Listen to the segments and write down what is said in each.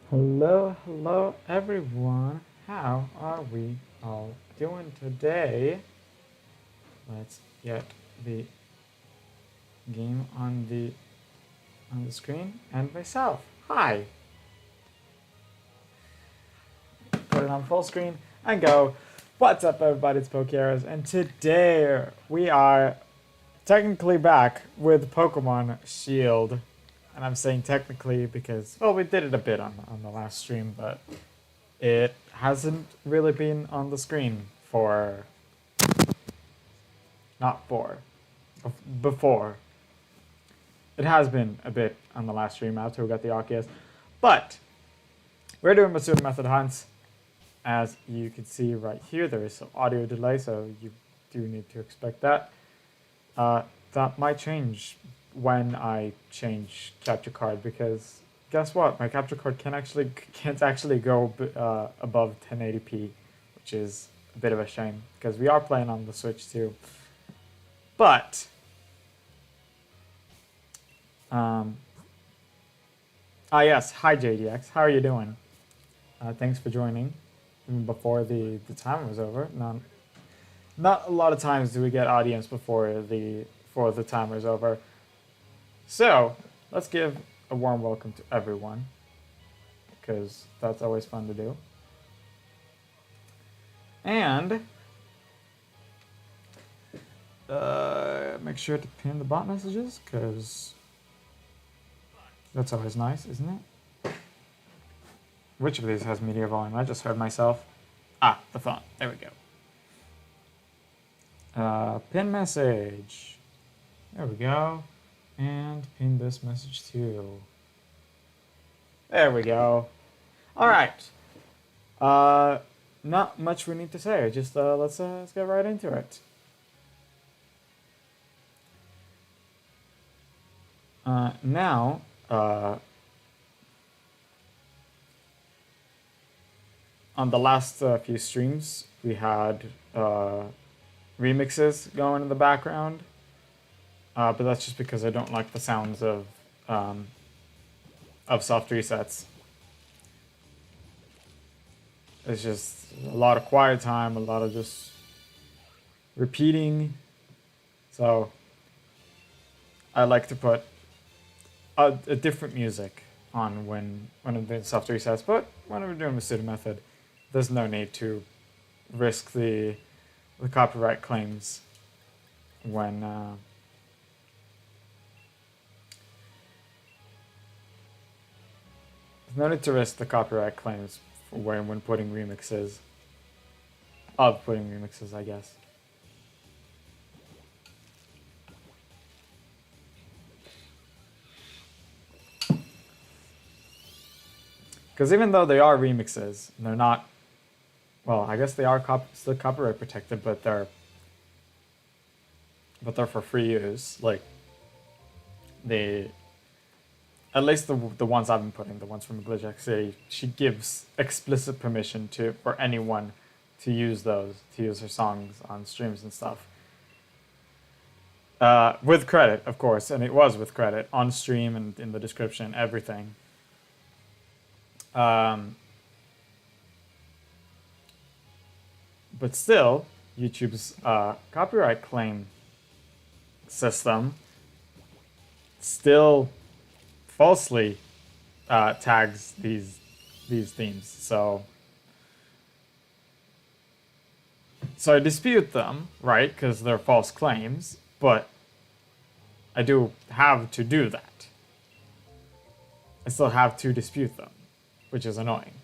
Hello everyone. How are we all doing today? Let's get the game on the screen and myself. Hi. Put it on full screen and go. What's up, everybody? It's Pokeros, and today we are technically back with Pokemon Shield. And I'm saying technically because, well, we did it a bit on the last stream, but it hasn't really been on the screen for, not for, before. It has been a bit on the last stream after we got the Arceus, but we're doing Masuda Method Hunts. As you can see right here, there is some audio delay, so you do need to expect that. That might change when I change capture card, because guess what? My capture card can't actually go above 1080p, which is a bit of a shame because we are playing on the Switch too. But yes, hi JDX, how are you doing? Thanks for joining before the timer was over. Not a lot of times do we get audience before the timer is over. So, let's give a warm welcome to everyone, because that's always fun to do. And make sure to pin the bot messages, because that's always nice, isn't it? Which of these has media volume? I just heard myself. Ah, the phone. There we go. Pin message. There we go. And pin this message too. There we go. All right. Not much we need to say. Just let's get right into it. Now, on the last few streams, we had remixes going in the background. But that's just because I don't like the sounds of soft resets. It's just a lot of quiet time, a lot of just repeating. So I like to put a different music on when I'm doing soft resets. But when I'm doing the Masuda method, there's no need to risk the copyright claims when there's no need to risk the copyright claims when putting remixes. I guess. Because even though they are remixes, they're not. Well, I guess they are still copyright protected, but they're for free use. Like at least the ones I've been putting, the ones from Glitch City, she gives explicit permission for anyone to use her songs on streams and stuff. With credit, of course, and it was with credit on stream and in the description, everything. But still, YouTube's copyright claim system still falsely tags these themes. So I dispute them, right? Because they're false claims, but I do have to do that. I still have to dispute them, which is annoying.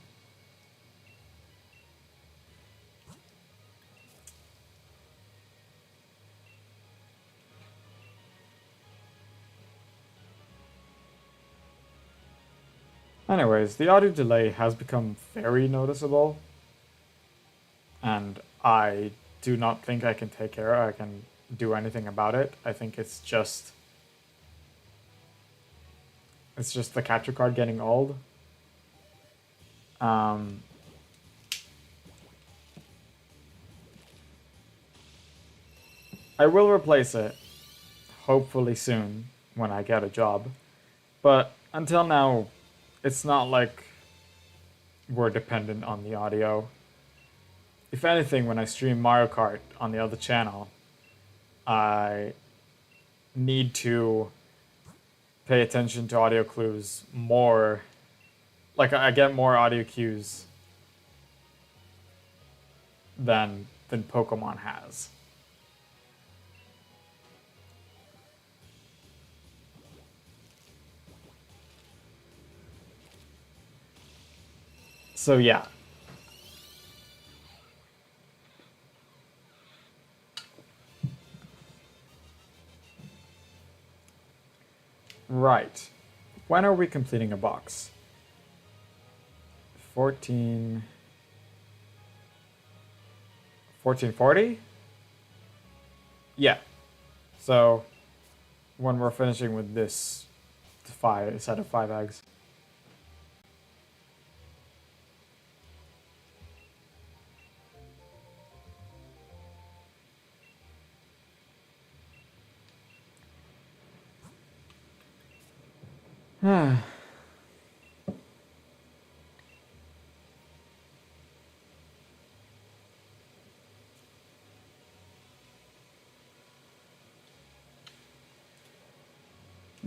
Anyways, the audio delay has become very noticeable, and I do not think I can do anything about it. I think it's just the capture card getting old. I will replace it, hopefully soon, when I get a job. But until now, it's not like we're dependent on the audio. If anything, when I stream Mario Kart on the other channel, I need to pay attention to audio clues more. Like, I get more audio cues than Pokemon has. So yeah. Right. When are we completing a box? 1440? Yeah. So when we're finishing with this set of 5 eggs.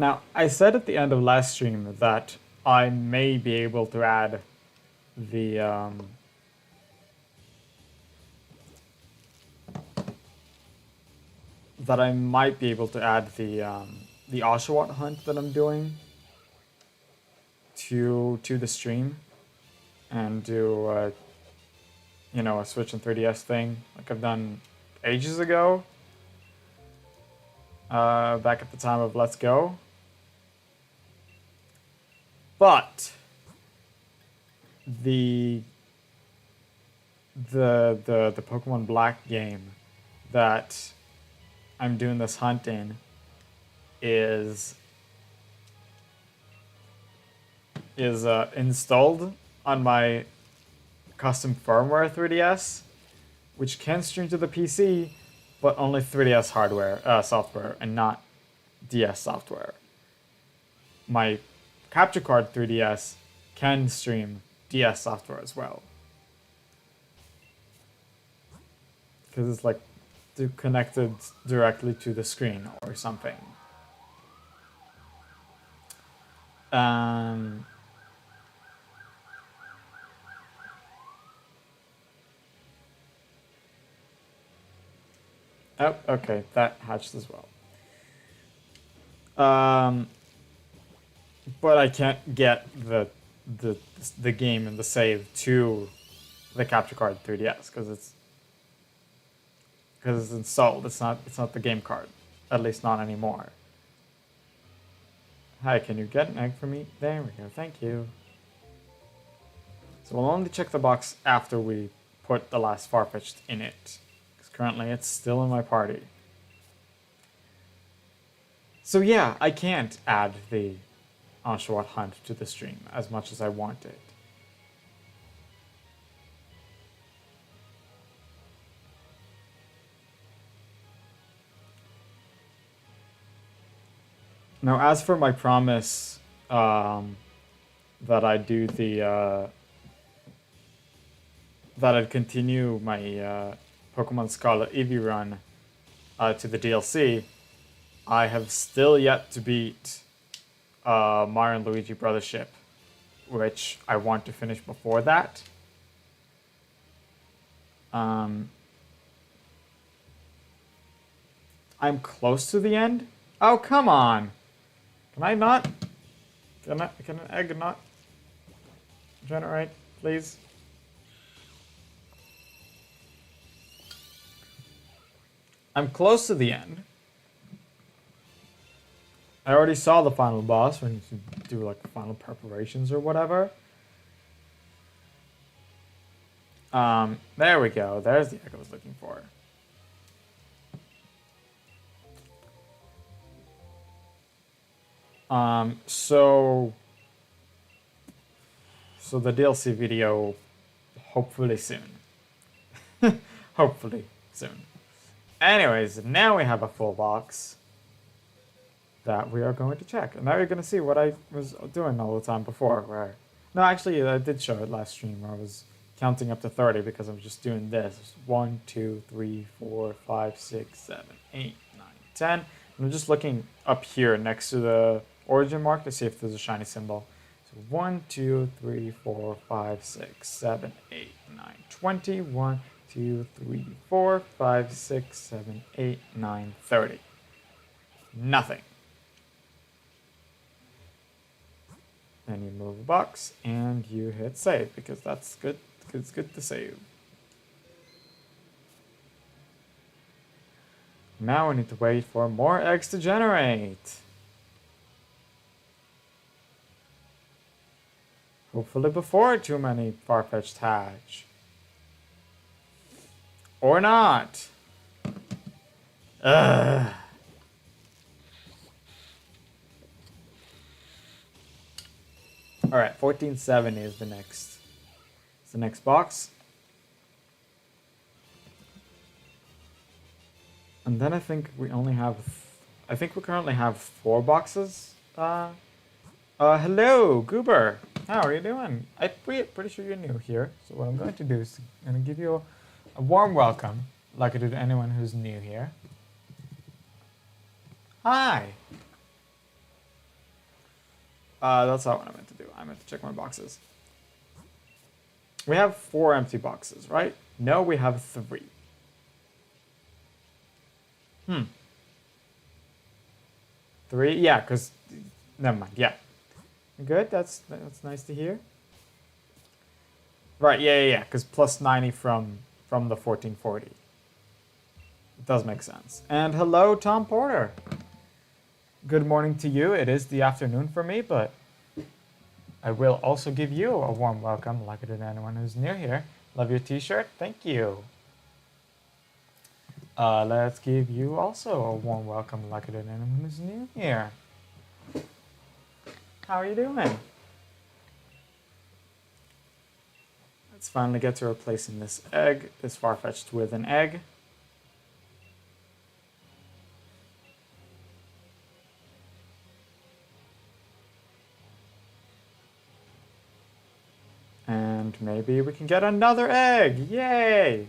Now, I said at the end of last stream that I may be able to add the that I might be able to add the Oshawott hunt that I'm doing to the stream and do a Switch and 3DS thing like I've done ages ago, back at the time of Let's Go. But the Pokemon Black game that I'm doing this hunt in is installed on my custom firmware 3DS, which can stream to the PC, but only 3DS hardware software and not DS software. My capture card 3DS can stream DS software as well, because it's like connected directly to the screen or something. Oh, okay, that hatched as well. But I can't get the game and the save to the capture card 3DS because it's installed. It's not the game card, at least not anymore. Hi, can you get an egg for me? There we go. Thank you. So we'll only check the box after we put the last Farfetch'd in it, because currently it's still in my party. So yeah, I can't add the Oshawott hunt to the stream as much as I want it. Now, as for my promise that I do that I'd continue my Pokemon Scarlet Eevee run to the DLC, I have still yet to beat Mario and Luigi Brothership, which I want to finish before that. I'm close to the end. Oh, come on! Can I not? Can an egg not generate, please? I'm close to the end. I already saw the final boss when you do like final preparations or whatever. There we go. There's the egg I was looking for. So the DLC video, hopefully soon. Hopefully soon. Anyways, now we have a full box that we are going to check. And now you're going to see what I was doing all the time before, where No, actually, I did show it last stream where I was counting up to 30 because I'm just doing this. 1, 2, 3, 4, 5, 6, 7, 8, 9, 10. And I'm just looking up here next to the origin mark to see if there's a shiny symbol. So 1, 2, 3, 4, 5, 6, 7, 8, 9, 20. 1, 2, 3, 4, 5, 6, 7, 8, 9, 30. Nothing. Then you move a box and you hit save because that's good. It's good to save. Now we need to wait for more eggs to generate. Hopefully before too many Farfetch'd hatch. Or not. Ugh. All right, 1470 is the next box. And then I think we only have, I think we currently have 4 boxes. Hello, Goober. How are you doing? I'm pretty sure you're new here. So what I'm going to do is I'm going to give you a warm welcome, like I do to anyone who's new here. Hi. That's not what I meant to do. I meant to check my boxes. We have 4 empty boxes, right? No, we have 3. 3? Yeah, because... Never mind, yeah. Good, that's nice to hear. Right, yeah, because plus 90 from the 1440. It does make sense. And hello, Tom Porter. Good morning to you. It is the afternoon for me, but I will also give you a warm welcome, like I did to anyone who's new here. Love your t-shirt. Thank you. Let's give you also a warm welcome, like I did to anyone who's new here. How are you doing? Let's finally get to replacing this egg, this Farfetch'd with an egg. And maybe we can get another egg! Yay!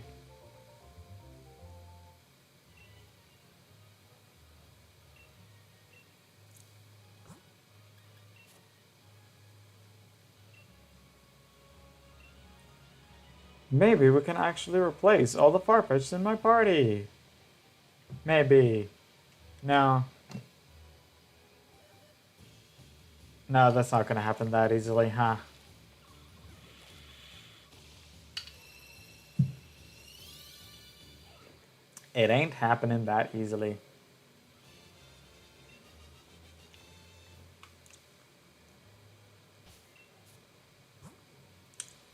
Maybe we can actually replace all the Farfetch'd in my party. Maybe. No. No, that's not gonna happen that easily, huh? It ain't happening that easily.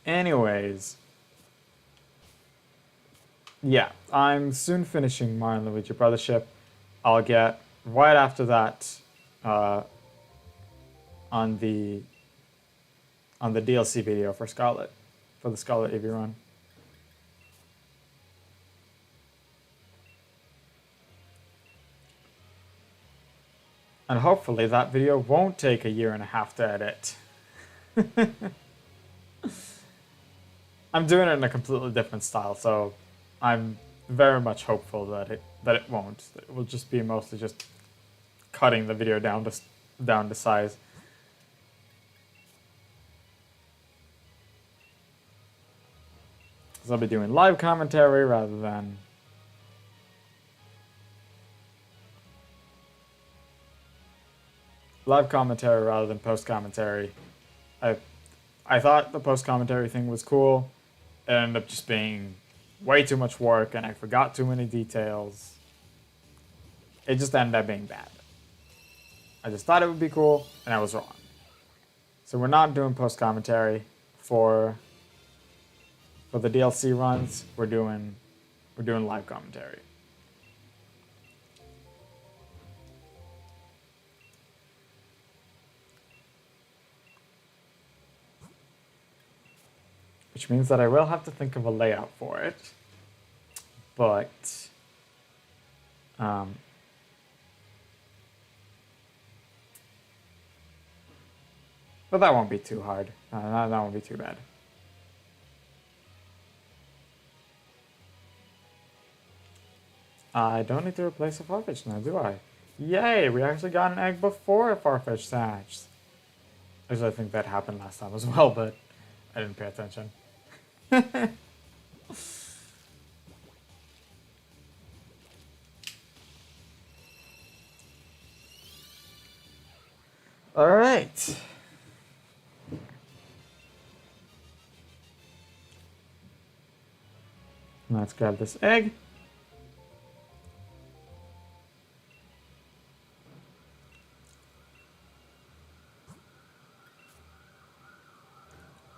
Anyways. Yeah, I'm soon finishing Mario and Luigi Brothership. I'll get right after that on the DLC video for Scarlet, for the Scarlet AV run. And hopefully that video won't take a year and a half to edit. I'm doing it in a completely different style, so I'm very much hopeful that it won't. It will just be mostly just cutting the video down to size. So I'll be doing live commentary rather than post commentary. I thought the post commentary thing was cool. It ended up just being way too much work, and I forgot too many details. It just ended up being bad. I just thought it would be cool, and I was wrong. So we're not doing post commentary for the DLC runs. We're doing live commentary. Which means that I will have to think of a layout for it. But that won't be too hard. That won't be too bad. I don't need to replace a Farfetch'd now, do I? Yay! We actually got an egg before a Farfetch'd hatched. Actually, I think that happened last time as well, but I didn't pay attention. All right. Let's grab this egg.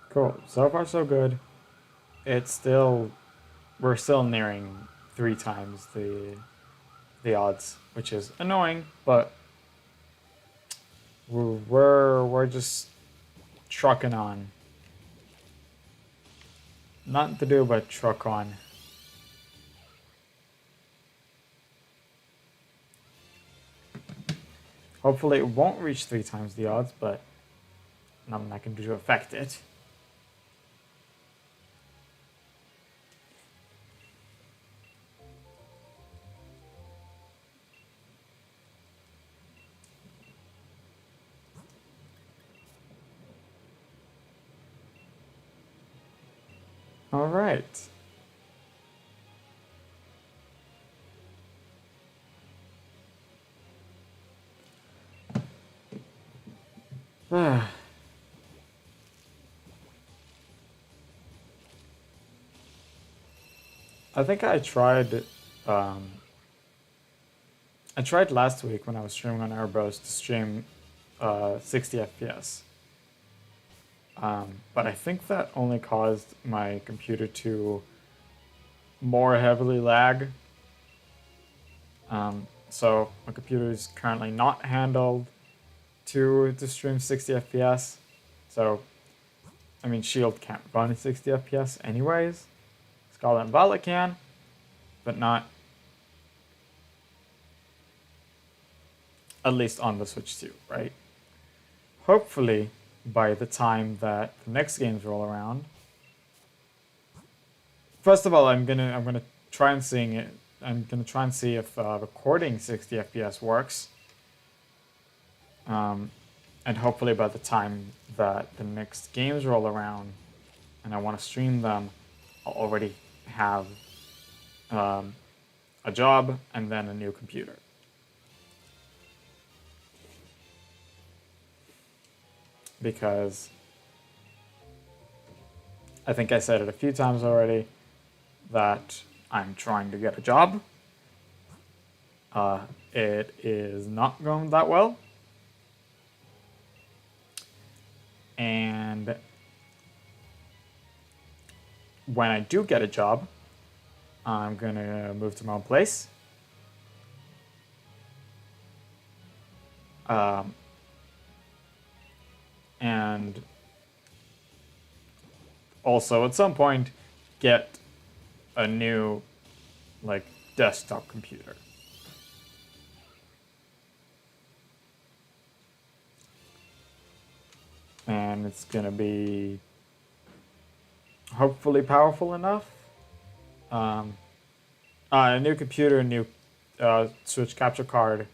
Cool. So far, so good. We're still nearing 3 times the odds, which is annoying, but we're just trucking on. Nothing to do but truck on. Hopefully it won't reach 3 times the odds, but nothing I can do to affect it. All right. I think I tried last week when I was streaming on Airbus to stream 60 FPS. But I think that only caused my computer to more heavily lag. So my computer is currently not handled to stream 60 FPS. So, I mean, Shield can't run 60 FPS anyways. Scarlet and Violet can, but not at least on the Switch 2, right? Hopefully, by the time that the next games roll around. First of all, I'm gonna try and see it. I'm gonna try and see if recording 60 FPS works. And hopefully by the time that the next games roll around, and I want to stream them, I'll already have a job and then a new computer. Because I think I said it a few times already that I'm trying to get a job. It is not going that well. And when I do get a job, I'm gonna move to my own place. And also at some point get a new desktop computer. And it's gonna be hopefully powerful enough. A new computer, a new Switch capture card,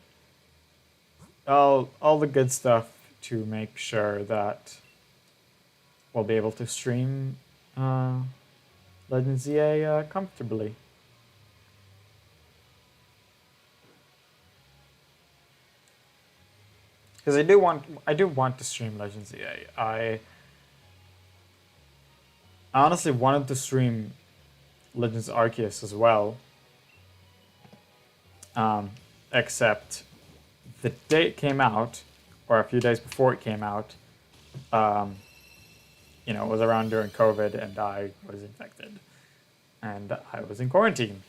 all the good stuff to make sure that we'll be able to stream Legend ZA comfortably. Because I do want to stream Legend ZA. I honestly wanted to stream Legends Arceus as well. Except the date came out, or a few days before it came out, it was around during COVID and I was infected. And I was in quarantine.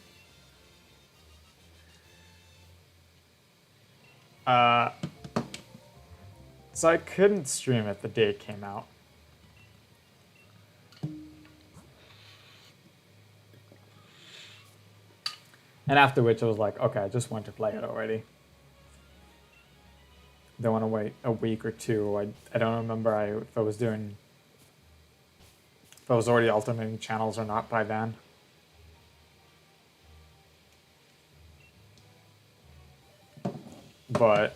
So I couldn't stream it the day it came out. And after which I was like, okay, I just want to play it already. Don't want to wait a week or two. I don't remember if I was doing if I was already alternating channels or not by then. But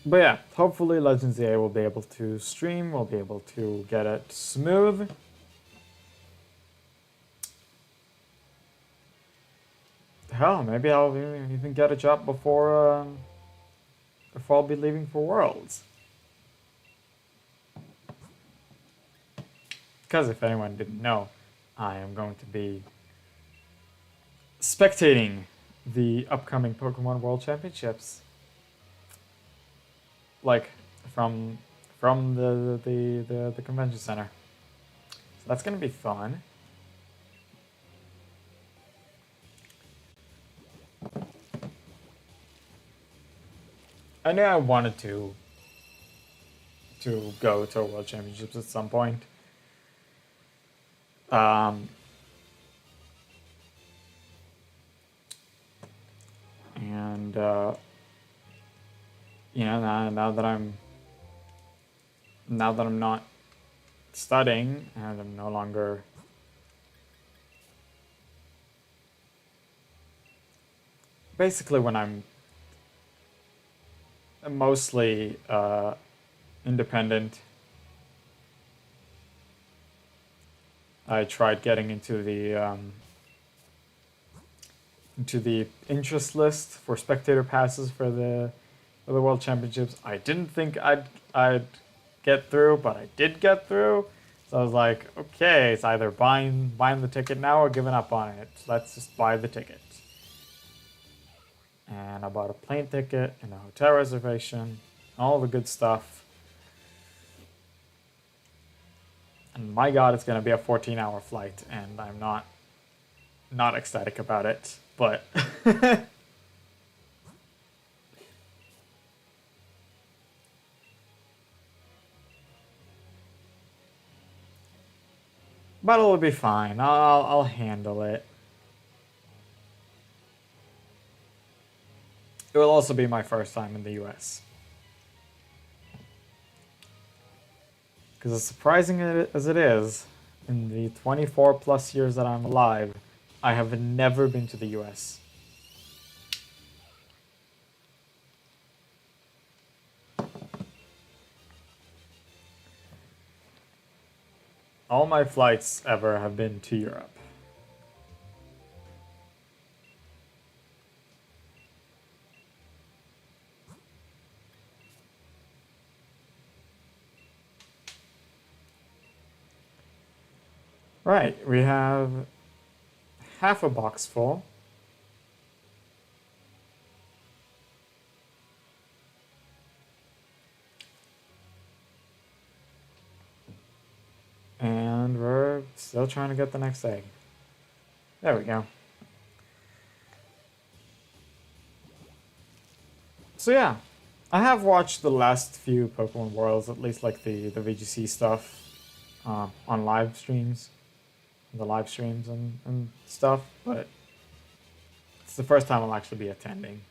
yeah, hopefully Legends EA will be able to stream, we'll be able to get it smooth. Hell, maybe I'll even get a job before I'll be leaving for Worlds. Because if anyone didn't know, I am going to be spectating the upcoming Pokemon World Championships. Like, from the convention center. So that's gonna be fun. I knew I wanted to go to World Championships at some point. And you know, now that I'm not studying and I'm no longer basically when I'm mostly independent, I tried getting into the interest list for spectator passes for the World Championships. I didn't think I'd get through, but I did get through. So I was like, okay, it's either buying the ticket now or giving up on it. Let's just buy the ticket. And I bought a plane ticket and a hotel reservation, all the good stuff. And my God, it's gonna be a 14-hour flight, and I'm not ecstatic about it, but but it'll be fine. I'll handle it. It will also be my first time in the US. Because as surprising as it is, in the 24 plus years that I'm alive, I have never been to the US. All my flights ever have been to Europe. Right, we have half a box full. And we're still trying to get the next egg. There we go. So yeah, I have watched the last few Pokemon Worlds, at least like the VGC stuff, on live streams. The live streams and stuff, but it's the first time I'll actually be attending.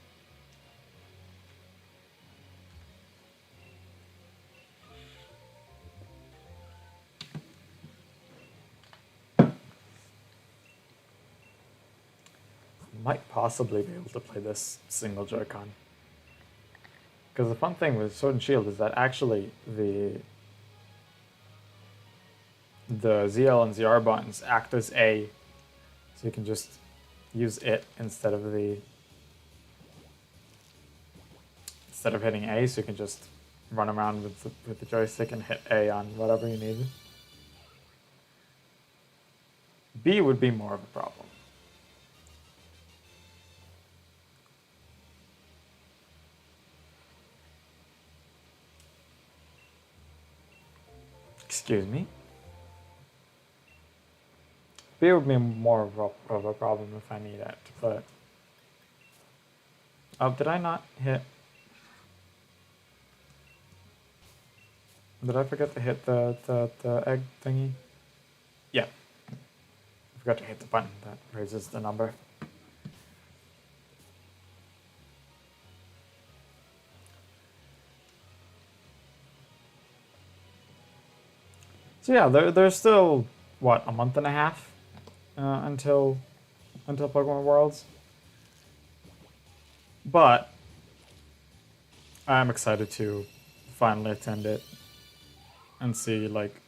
Might possibly be able to play this single Joy-Con. Because the fun thing with Sword and Shield is that actually the ZL and ZR buttons act as A, so you can just use it instead of hitting A, so you can just run around with the joystick and hit A on whatever you need. B would be more of a problem. Excuse me. B would be more of a problem if I need it, but... Oh, did I not hit... Did I forget to hit the egg thingy? Yeah. I forgot to hit the button that raises the number. So yeah, there's still what, a month and a half until Pokemon Worlds, but I'm excited to finally attend it and see like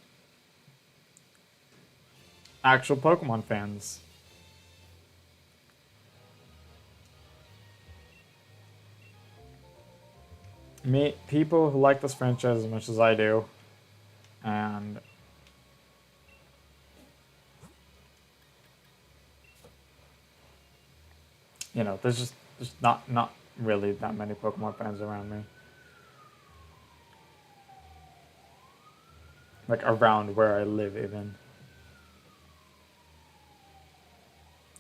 actual Pokemon fans. Meet people who like this franchise as much as I do, and you know, there's not really that many Pokemon fans around me. Like around where I live, even.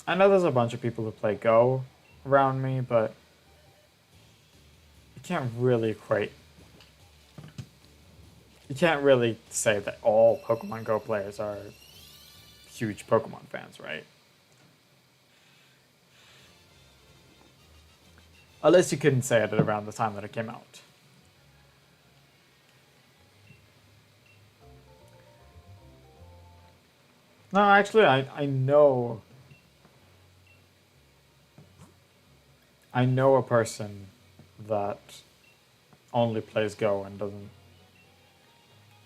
I know there's a bunch of people who play Go around me, but you can't really equate. You can't really say that all Pokemon Go players are huge Pokemon fans, right? At least you couldn't say it at around the time that it came out. No, actually, I know a person that only plays Go and doesn't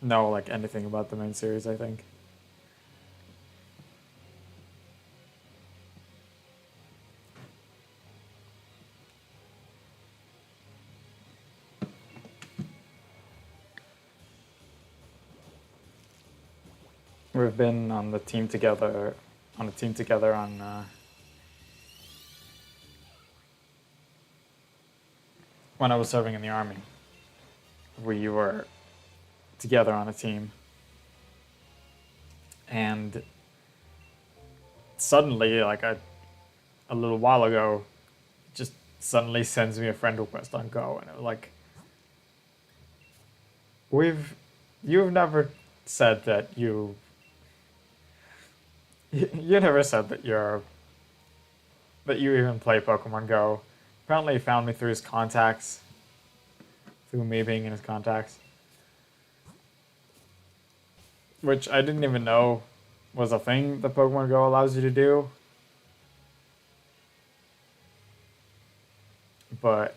know like anything about the main series, I think. We've been on the team together, on when I was serving in the army. We were together on a team, and suddenly, like a little while ago, just suddenly sends me a friend request on Go, and it was like, you've never said that you never said that you even play Pokemon Go. Apparently, he found me through his contacts, through me being in his contacts, which I didn't even know was a thing that Pokemon Go allows you to do. But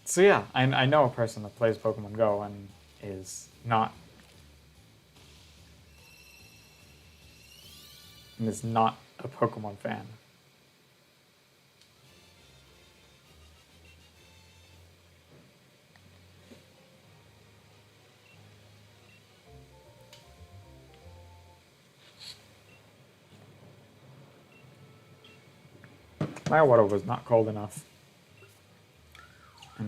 so yeah, I know a person that plays Pokemon Go and is not a Pokemon fan. My water was not cold enough, and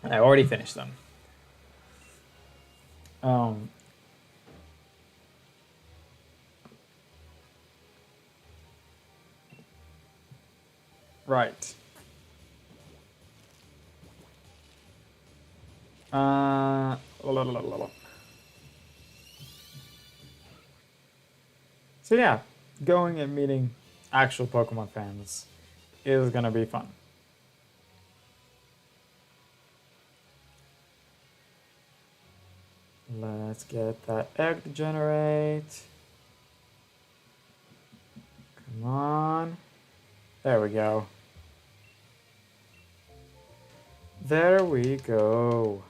I already finished them. Right. La, la, la, la, la. So yeah, going and meeting actual Pokemon fans is gonna be fun. Let's get that egg to generate. Come on. There we go. There we go.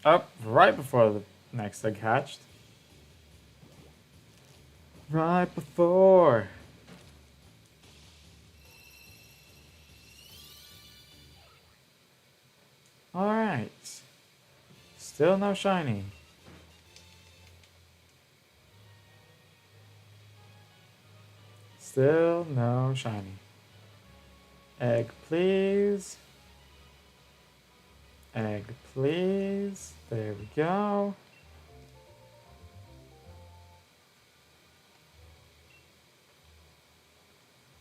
Up right before the next egg hatched. Right before. Alright. Still no shiny. Still no shiny. Egg, please. Egg, please. There we go.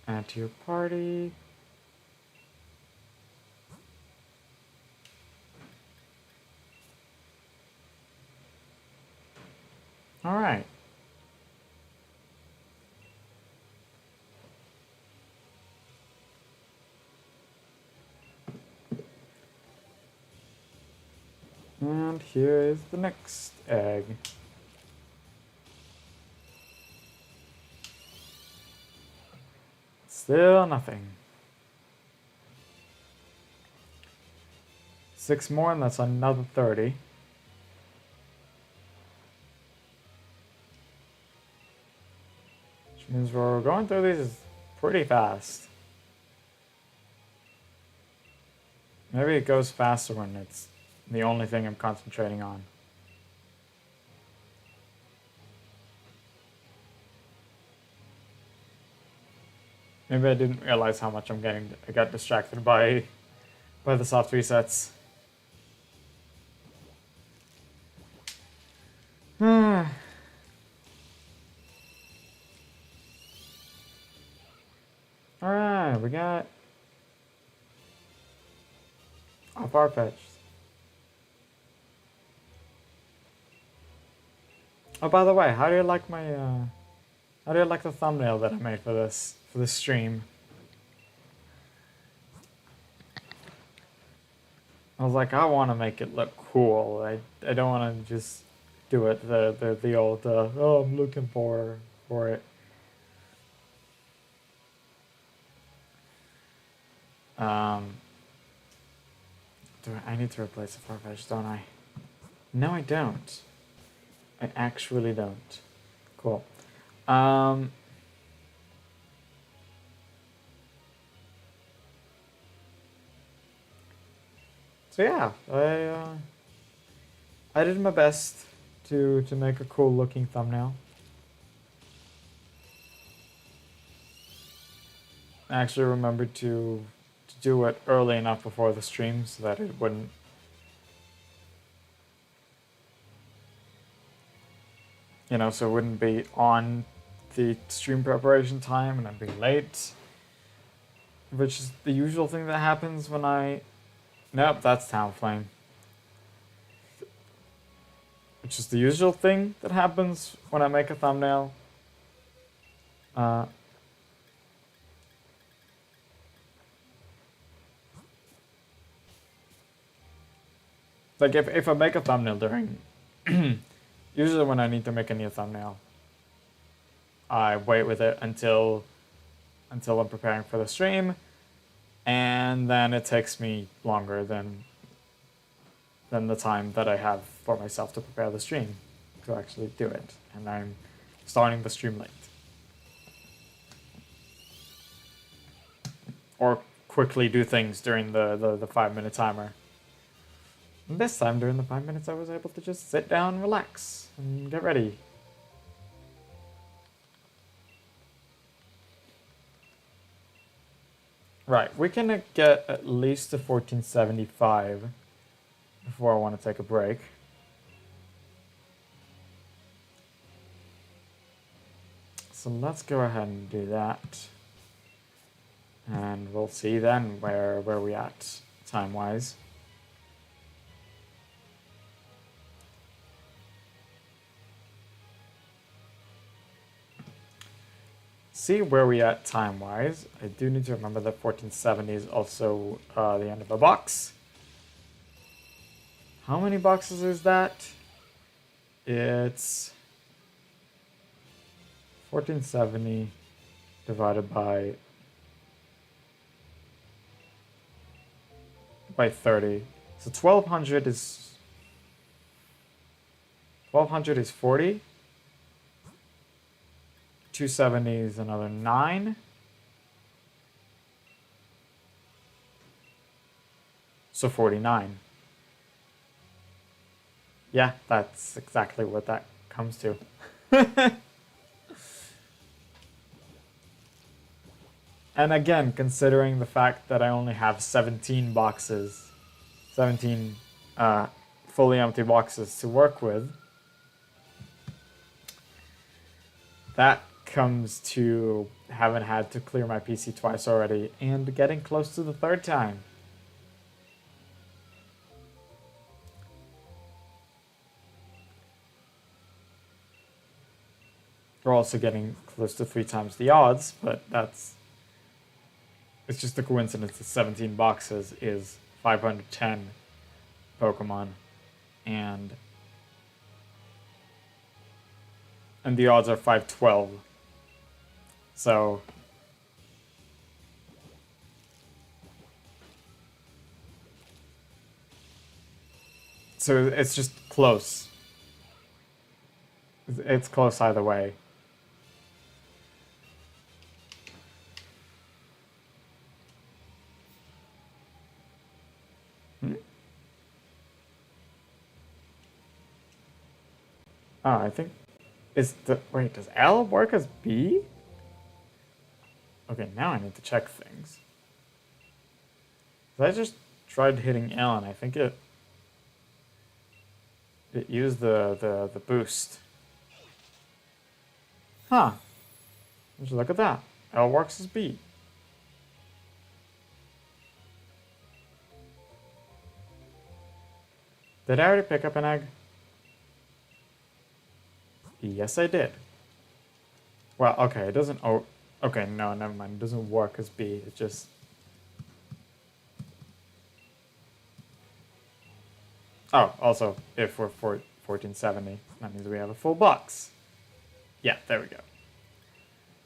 Add to your party. And here is the next egg. Still nothing. 6 more and that's another 30. Which means we're going through these pretty fast. Maybe it goes faster when it's the only thing I'm concentrating on. Maybe I didn't realize how much I got distracted by the soft resets. Alright, we got a Farfetch'd. Oh, by the way, how do you like my how do you like the thumbnail that I made for this stream? I was like, I want to make it look cool. I don't want to just do it the old oh, I'm looking for it. I need to replace the Farfetch'd, don't I? No, I don't. I actually don't. Cool. So yeah, I did my best to make a cool looking thumbnail. I actually remembered to do it early enough before the stream so that it wouldn't so it wouldn't be on the stream preparation time and I'd be late. Which is the usual thing that happens when I... Nope, that's Talonflame. Which is the usual thing that happens when I make a thumbnail. Like if I make a thumbnail during... usually when I need to make a new thumbnail, I wait with it until I'm preparing for the stream, and then it takes me longer than the time that I have for myself to prepare the stream to actually do it, and I'm starting the stream late. Or quickly do things during the 5-minute timer. And this time, during the 5 minutes, I was able to just sit down, relax, and get ready. Right, we can get at least to 1475 before I want to take a break. So let's go ahead and do that. And we'll see then where we at time-wise. See where we at time-wise. I do need to remember that 1470 is also the end of a box. How many boxes is that? It's 1470 divided by 30. So 1200 is 40. 270 is another 9. So 49. Yeah, that's exactly what that comes to. And again, considering the fact that I only have 17 boxes, 17 fully empty boxes to work with, that comes to having had to clear my PC twice already and getting close to the 3rd time. We're also getting close to 3 times the odds, but it's just a coincidence that 17 boxes is 510 Pokemon and the odds are 512. So it's just close. It's close either way. Oh, I think wait, does L work as B? Okay, now I need to check things. I just tried hitting L and I think it used the boost. Huh. Just look at that. L works as B. Did I already pick up an egg? Yes, I did. Well, okay, it doesn't... Oh, okay, no, never mind. It doesn't work as B. It just... Oh, also, if we're 1470, that means we have a full box. Yeah, there we go.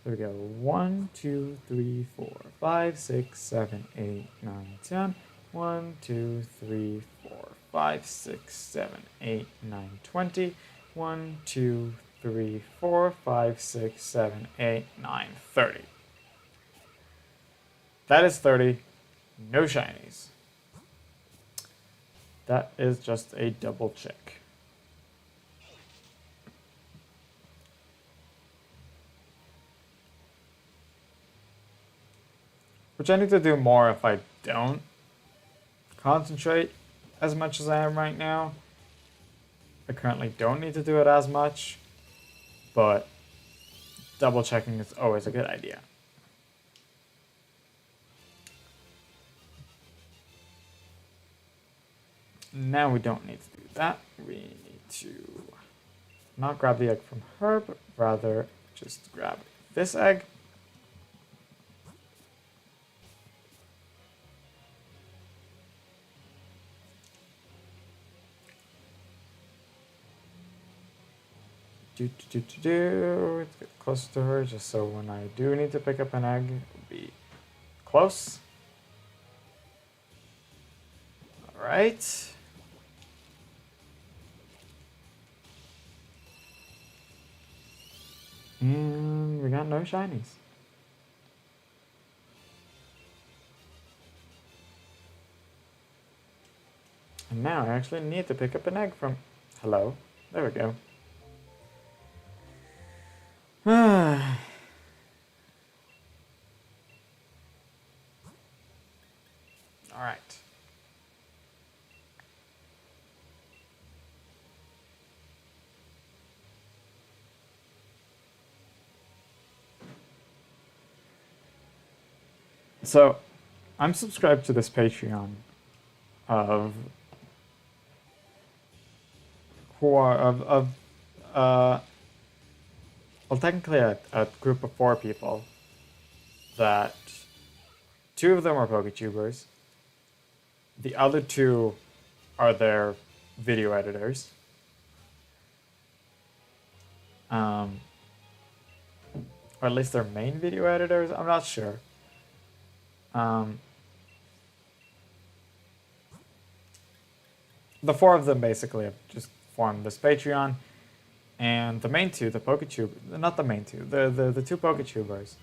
There we go. 1, 2, 3, 4, 5, 6, 7, 8, 9, 10. 1, 2, 3, 4, 5, 6, 7, 8, 9, 20. 1, 2, 3, 4, 5, 6, 7, 8, 9, 30. That is 30. No shinies. That is just a double check. Which I need to do more if I don't concentrate as much as I am right now. I currently don't need to do it as much, but double checking is always a good idea. Now we don't need to do that. We need to not grab the egg from her, but rather just grab this egg. Let's get close to her, just so when I do need to pick up an egg, it'll be close. All right. And we got no shinies. And now I actually need to pick up an egg from... Hello. There we go. All right. So, I'm subscribed to this Patreon of well, technically a group of 4 people that 2 of them are PokeTubers. The other 2 are their video editors. Or at least their main video editors, I'm not sure. The 4 of them basically have just formed this Patreon. And the main 2, the PokeTube, not the main 2, the 2 PokeTubers,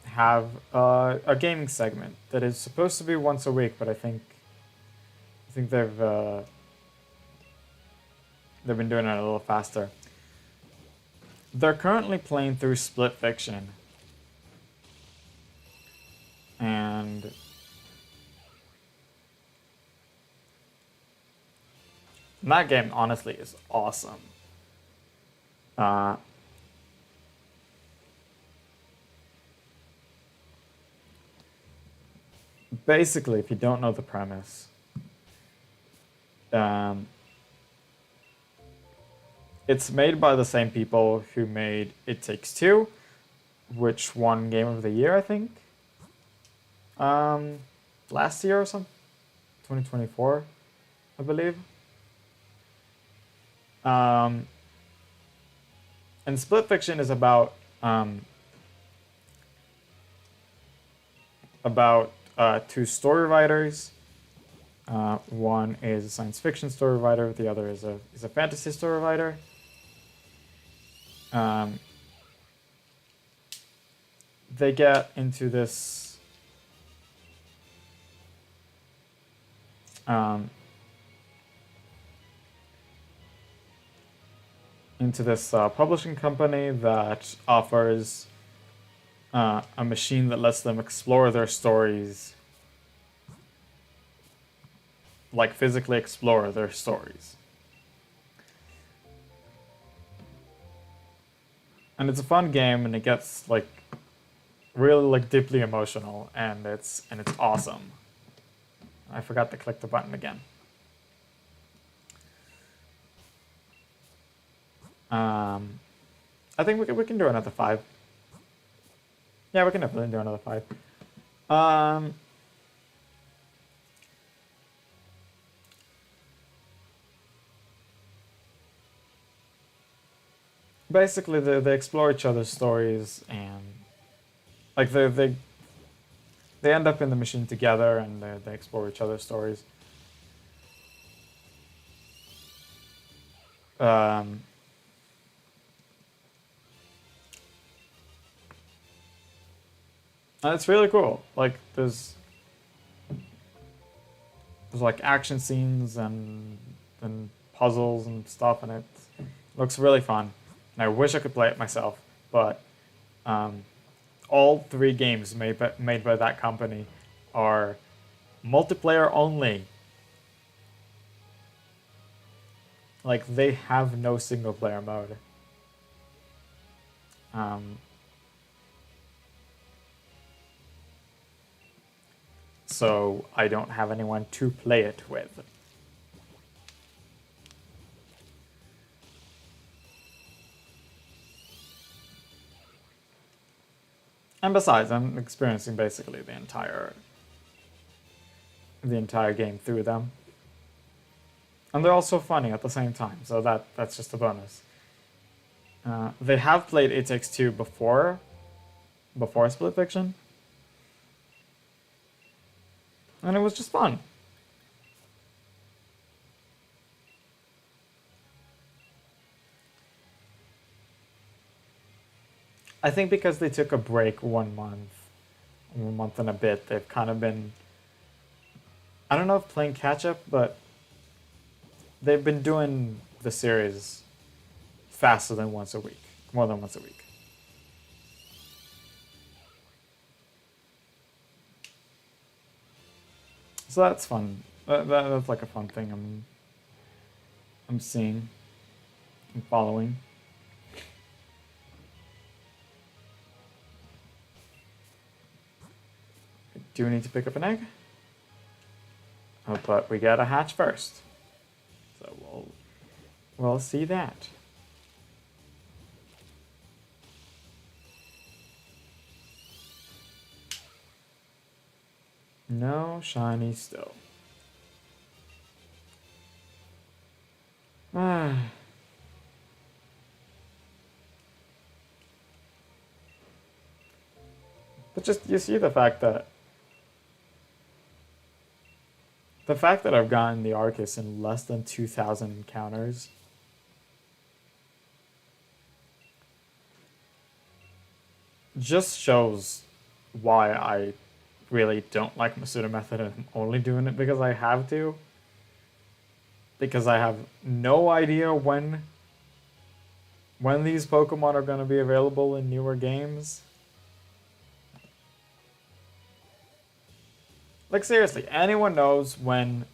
have a gaming segment that is supposed to be once a week, but I think they've been doing it a little faster. They're currently playing through Split Fiction, and that game, honestly, is awesome. Basically, if you don't know the premise, it's made by the same people who made It Takes Two, which won Game of the Year, I think. Last year or something? 2024, I believe. And Split Fiction is about two story writers. One is a science fiction story writer. The other is a fantasy story writer. They get into this publishing company that offers a machine that lets them explore their stories, like physically explore their stories. And it's a fun game, and it gets like really like deeply emotional, and it's awesome. I forgot to click the button again. I think we can do another 5. Yeah, we can definitely do another 5. Basically, they explore each other's stories, and like they end up in the machine together, and they explore each other's stories. And it's really cool. Like there's like action scenes and puzzles and stuff, and it looks really fun. And I wish I could play it myself, but all 3 games made by that company are multiplayer only. Like they have no single player mode. So I don't have anyone to play it with. And besides, I'm experiencing basically the entire game through them. And they're also funny at the same time, so that's just a bonus. They have played It Takes Two before Split Fiction. And it was just fun. I think because they took a break 1 month and a bit, they've kind of been, I don't know if playing catch up, but they've been doing the series faster than once a week, more than once a week. So that's fun. That's like a fun thing I'm seeing and following. Do we need to pick up an egg? Oh, but we gotta hatch first. So we'll see that. No shiny still. But just, you see the fact that I've gotten the Arcus in less than 2,000 encounters just shows why I really don't like Masuda Method, and I'm only doing it because I have to. Because I have no idea when these Pokemon are going to be available in newer games. Like seriously, anyone knows when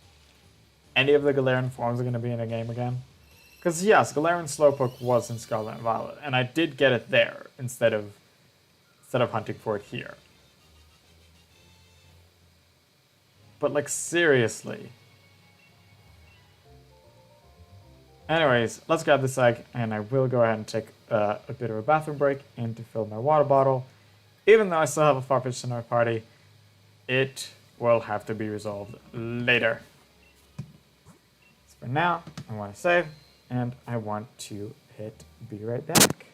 any of the Galarian forms are going to be in a game again? Because yes, Galarian Slowpoke was in Scarlet and Violet, and I did get it there instead of hunting for it here. But like seriously. Anyways, let's grab this egg, and I will go ahead and take a bit of a bathroom break and to fill my water bottle. Even though I still have a Farfetch'd in our party, it will have to be resolved later. For now, I want to save, and I want to hit be right back.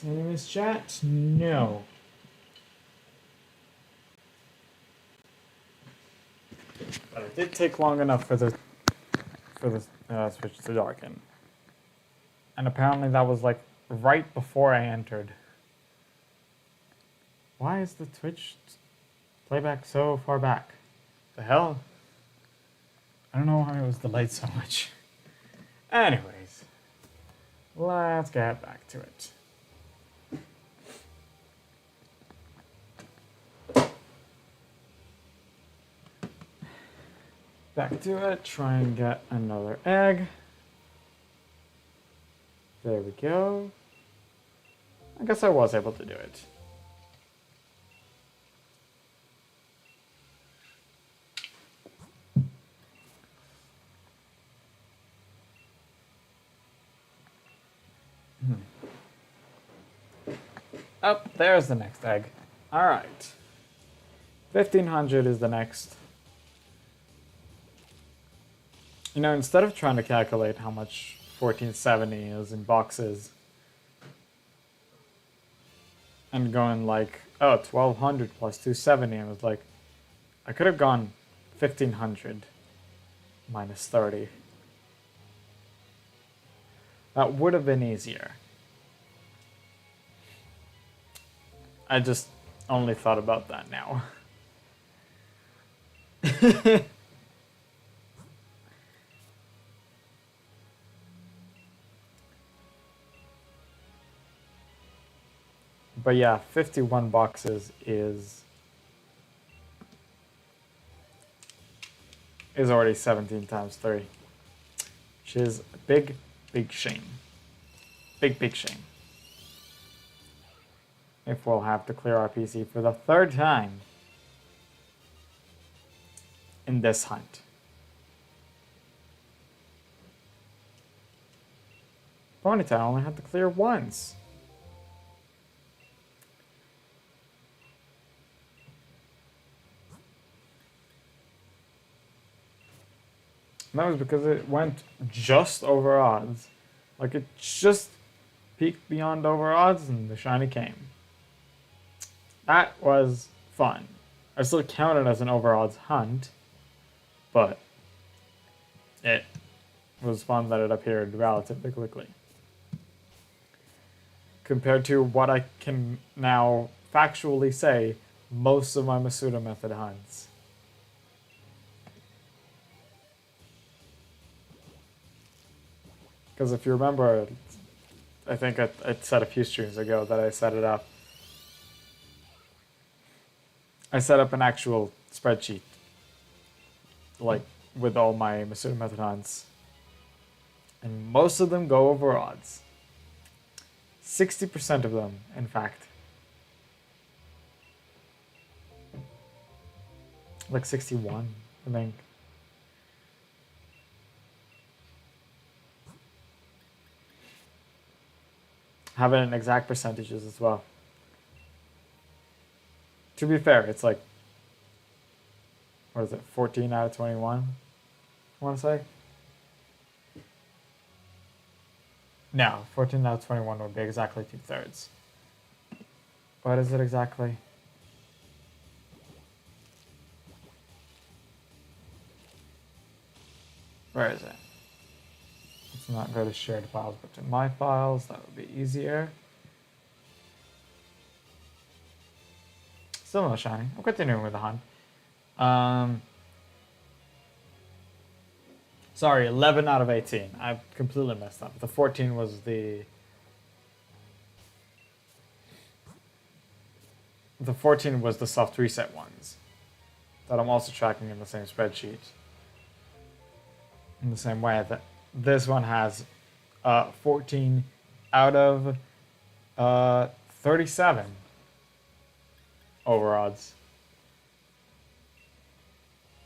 Any miss chat? No. But it did take long enough for the switch to darken. And apparently that was like right before I entered. Why is the Twitch playback so far back? The hell? I don't know why it was delayed so much. Anyways, let's get back to it. Back to it, try and get another egg. There we go. I guess I was able to do it. Oh, there's the next egg. All right. 1500 is the next. You know, instead of trying to calculate how much 1470 is in boxes and going like, oh, 1200 plus 270, I was like, I could have gone 1500 minus 30. That would have been easier. I just only thought about that now. But yeah, 51 boxes is already 17 times 3. Which is a big, big shame. Big, big shame. If we'll have to clear our PC for the 3rd time in this hunt. Ponytail only had to clear once. And that was because it went just over odds. Like it just peaked beyond over odds and the shiny came. That was fun. I still count it as an over odds hunt, but it was fun that it appeared relatively quickly. Compared to what I can now factually say most of my Masuda Method hunts. Because if you remember, I think I said a few streams ago that I set it up. I set up an actual spreadsheet, like with all my Masuda Method hunts, and most of them go over odds. 60% of them, in fact. Like 61, I think. Have it in exact percentages as well. To be fair, it's like, what is it, 14 out of 21, I want to say? No, 14 out of 21 would be exactly 2/3. What is it exactly? Where is it? Let's not go to shared files, but to my files. That would be easier. Still no shiny. I'm continuing with the hunt. Sorry, 11 out of 18. I completely messed up. The 14 was the 14 was the soft reset ones that I'm also tracking in the same spreadsheet. In the same way that this one has 14 out of 37 over odds,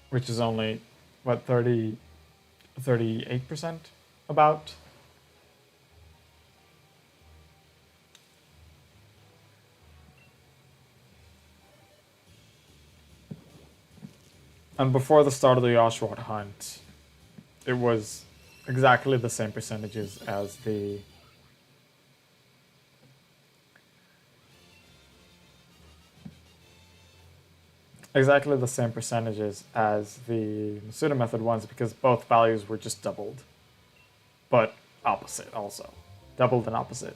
which is only what 38% about. And before the start of the Oshawott hunt, it was exactly the same percentages as the exactly the same percentages as the Masuda Method ones because both values were just doubled. But opposite also. Doubled and opposite.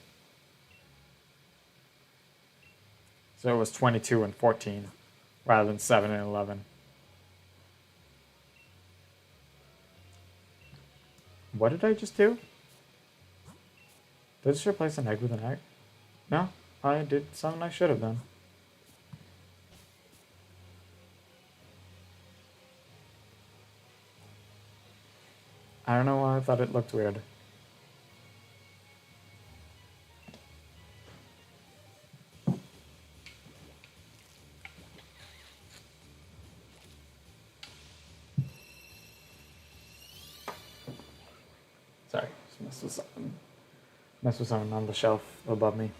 So it was 22 and 14 rather than 7 and 11. What did I just do? Did I just replace an egg with an egg? No, I did something I should have done. I don't know why I thought it looked weird. Sorry, just mess with something on the shelf above me.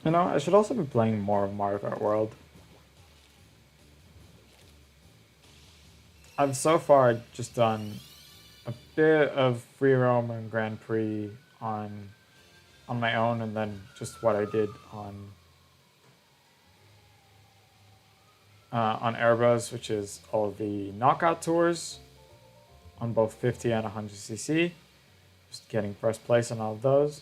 You know, I should also be playing more of Mario Kart World. I've so far just done a bit of free roam and Grand Prix on my own, and then just what I did on Airbus, which is all the knockout tours on both 50 and 100cc. Just getting first place on all of those.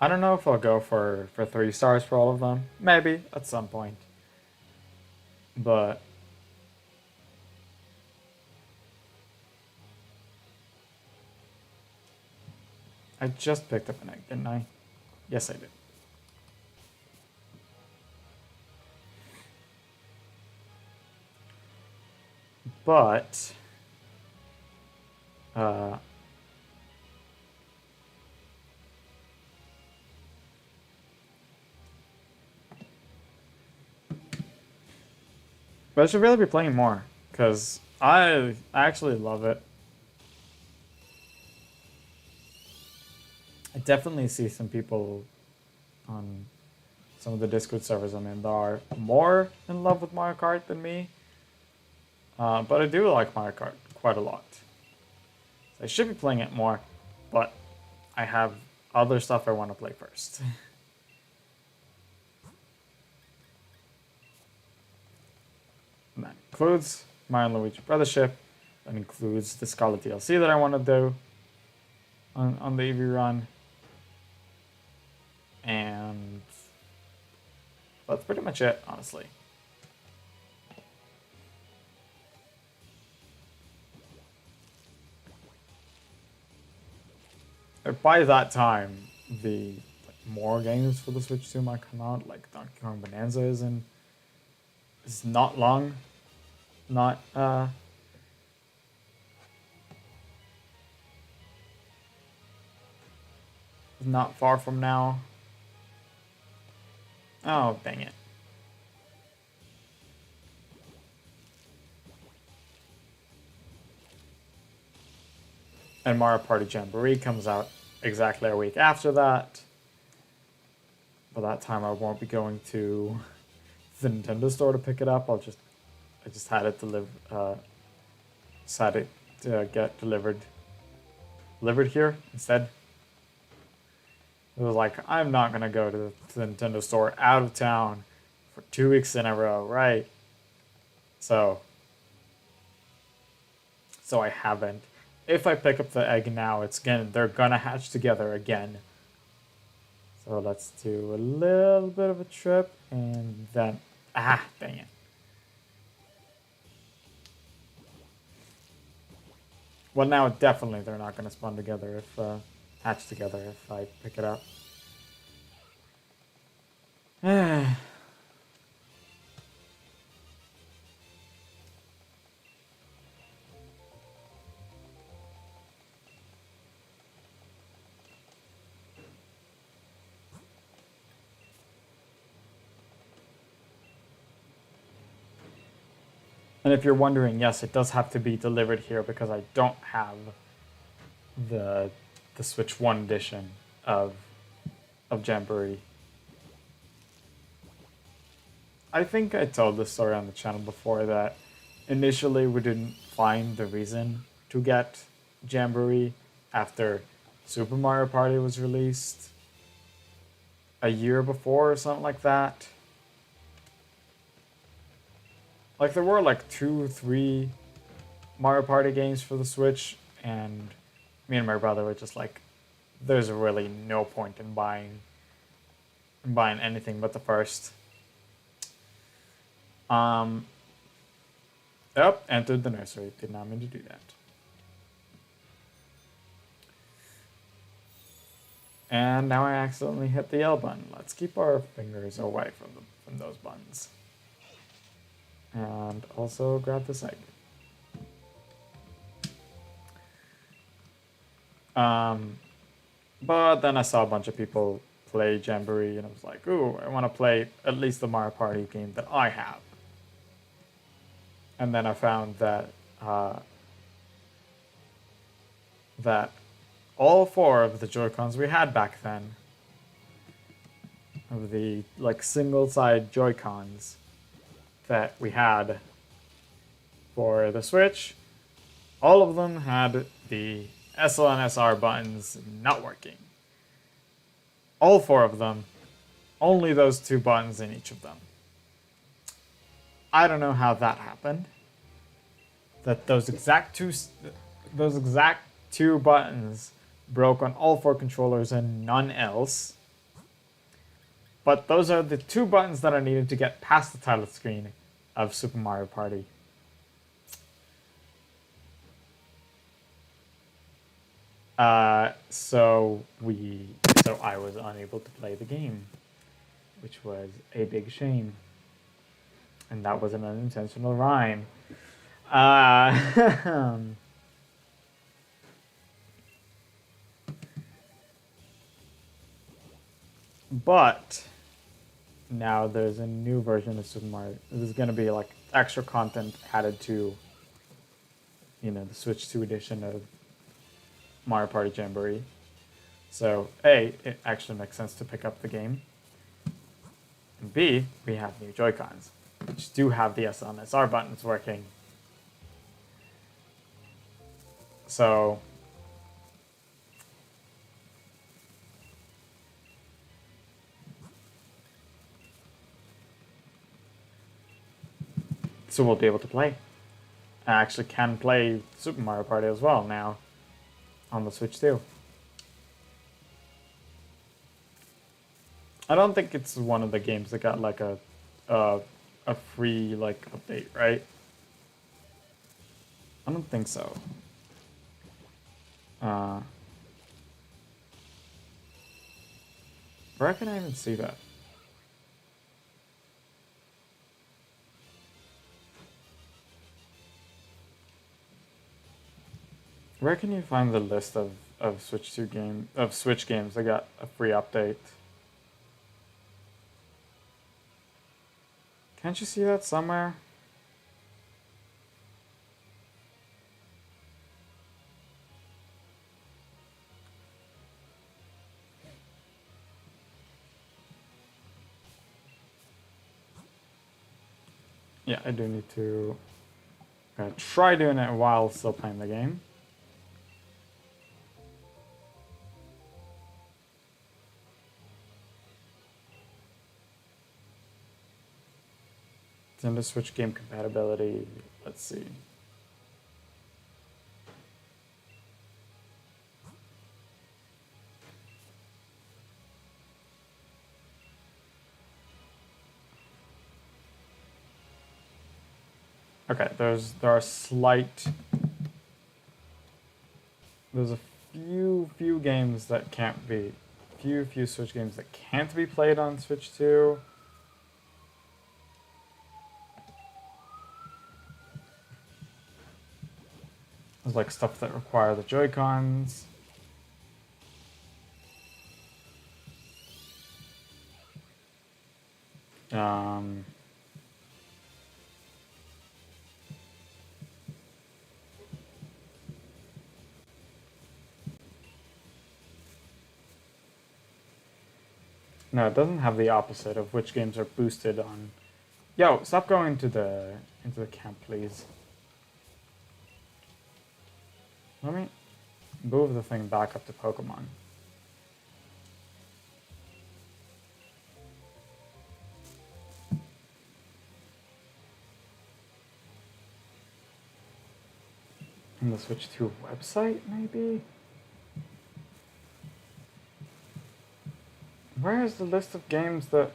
I don't know if I'll go for 3 stars for all of them. Maybe at some point. But I just picked up an egg, didn't I? Yes, I did. But I should really be playing more because I actually love it. I definitely see some people on some of the Discord servers I'm in that are more in love with Mario Kart than me. But I do like Mario Kart quite a lot. So I should be playing it more, but I have other stuff I want to play first. And that includes Mario and Luigi Brothership. That includes the Scarlet DLC that I want to do on the EV run. And that's pretty much it, honestly. By that time, the more games for the Switch 2 might come out, like Donkey Kong Bonanza is not long. Not not far from now. Oh, dang it. And Mario Party Jamboree comes out exactly a week after that. By that time, I won't be going to the Nintendo store to pick it up. I just had it decided to get delivered here instead. It was like, I'm not gonna go to the Nintendo store out of town for 2 weeks in a row, right? So I haven't. If I pick up the egg now, they're gonna hatch together again. So let's do a little bit of a trip and then dang it. Well, now definitely they're not gonna spawn together hatch together if I pick it up. And if you're wondering, yes, it does have to be delivered here because I don't have the Switch 1 edition of Jamboree. I think I told this story on the channel before that initially we didn't find the reason to get Jamboree after Super Mario Party was released a year before or something like that. Like there were like 2-3 Mario Party games for the Switch, and me and my brother were just like, there's really no point in buying anything but the first. Yep, entered the nursery. Did not mean to do that. And now I accidentally hit the L button. Let's keep our fingers away from those buttons. And also grab this egg. But then I saw a bunch of people play Jamboree, and I was like, ooh, I want to play at least the Mario Party game that I have. And then I found that that all 4 of the Joy-Cons we had back then, of the like single-side Joy-Cons that we had for the Switch, all of them had the SL and SR buttons not working. All 4 of them, only those 2 buttons in each of them. I don't know how that happened. That those exact two buttons broke on all 4 controllers and none else. But those are the 2 buttons that are needed to get past the title screen of Super Mario Party. So I was unable to play the game, which was a big shame. And that was an unintentional rhyme. But now there's a new version of Super Mario. There's going to be like extra content added to, the Switch 2 edition of Mario Party Jamboree. So A, it actually makes sense to pick up the game. And B, we have new Joy-Cons, which do have the SL and SR buttons working. So we'll be able to play. I actually can play Super Mario Party as well now on the Switch 2. I don't think it's one of the games that got like a free like update, right? I don't think so. Where can I even see that? Where can you find the list of Switch games that got a free update? Can't you see that somewhere? Yeah, I do need to try doing it while still playing the game. Nintendo Switch game compatibility. Let's see. Okay, there's a few games that can't be few Switch games that can't be played on Switch 2. There's like stuff that require the Joy-Cons. No, it doesn't have the opposite of which games are boosted on. Yo, stop going into the camp, please. Let me move the thing back up to Pokemon. And the Switch 2 website, maybe? Where is the list of games that...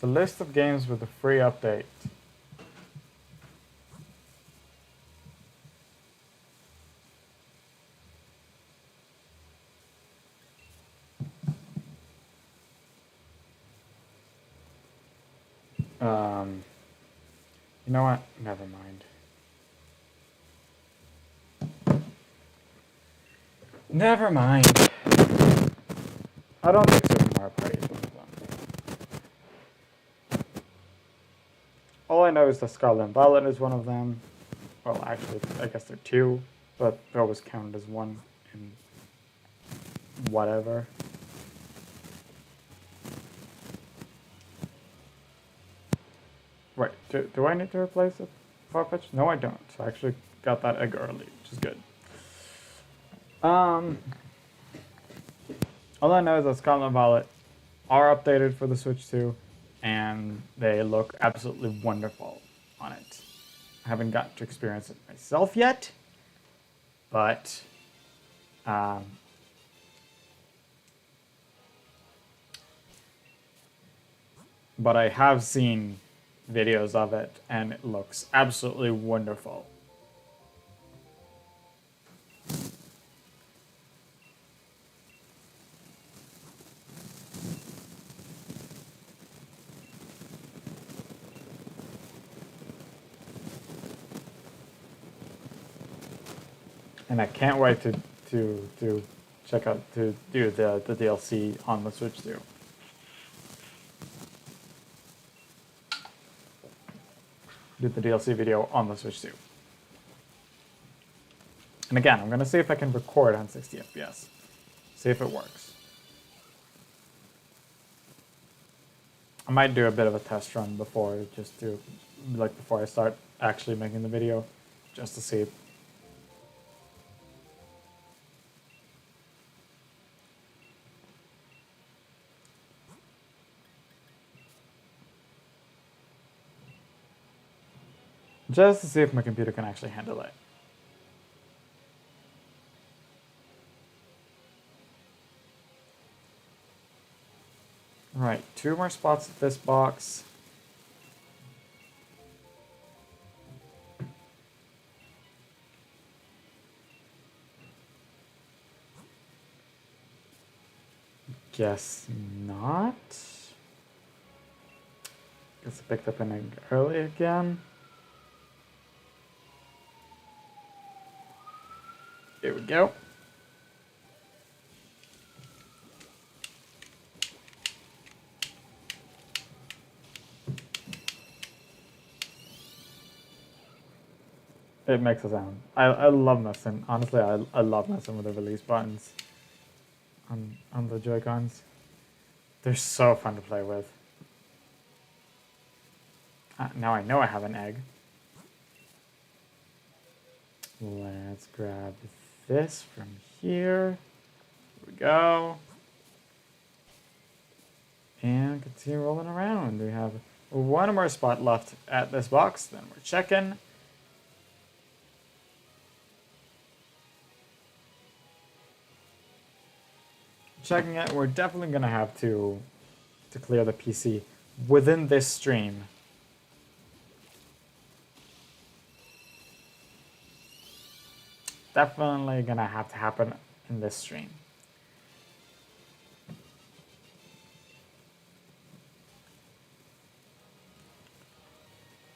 The list of games with the free update. You know what? Never mind. Never mind. I don't think Super Mario Party is one of them. All I know is that Scarlet and Violet is one of them. Well, actually, I guess they're two, but they're always counted as one in whatever. Right, do I need to replace it? Farfetch'd? No, I don't. So I actually got that egg early, which is good. All I know is that Scarlet and Violet are updated for the Switch 2, and they look absolutely wonderful on it. I haven't gotten to experience it myself yet, but I have seen videos of it, and it looks absolutely wonderful. And I can't wait to check out, to do the DLC on the Switch 2. Do the DLC video on the Switch 2. And again, I'm going to see if I can record on 60 FPS. See if it works. I might do a bit of a test run before, before I start actually making the video, just to see. Just to see if my computer can actually handle it. Right, 2 more spots at this box. Guess not. Guess I picked up an egg early again. Here we go. It makes a sound. I love messing. Honestly, I love messing with the release buttons on the Joy-Cons. They're so fun to play with. Now I know I have an egg. Let's grab this from here. Here we go. And continue rolling around. We have one more spot left at this box. Then we're checking. Checking it. We're definitely going to have to clear the PC within this stream. Definitely gonna have to happen in this stream.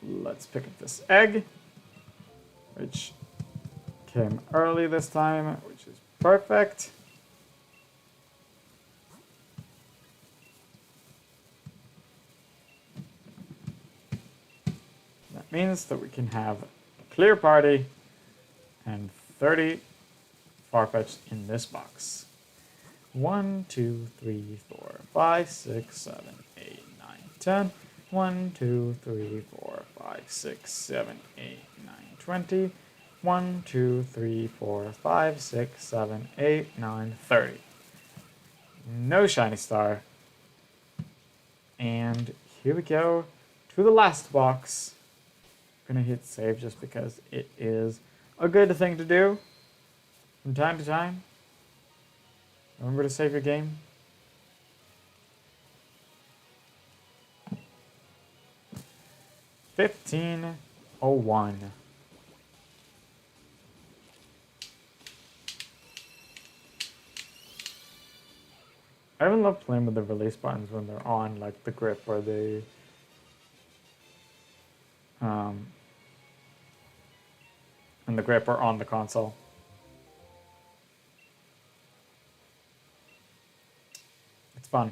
Let's pick up this egg, which came early this time, which is perfect. That means that we can have a clear party and 30 Farfetch'd in this box. 1, 2, 3, 4, 5, 6, 7, 8, 9, 10. 1, 2, 3, 4, 5, 6, 7, 8, 9, 20. 1, 2, 3, 4, 5, 6, 7, 8, 9, 30. No shiny star. And here we go to the last box. I'm gonna hit save just because it is a good thing to do from time to time. Remember to save your game. $15.01. I even love playing with the release buttons when they're on, like the grip or the and the grip are on the console. It's fun.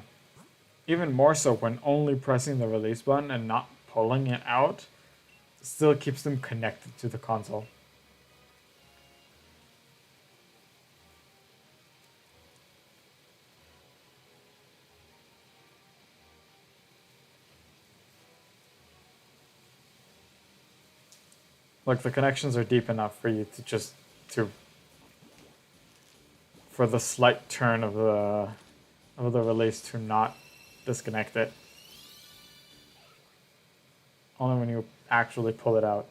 Even more so when only pressing the release button and not pulling it out still keeps them connected to the console. Like the connections are deep enough for you to just for the slight turn of the release to not disconnect it. Only when you actually pull it out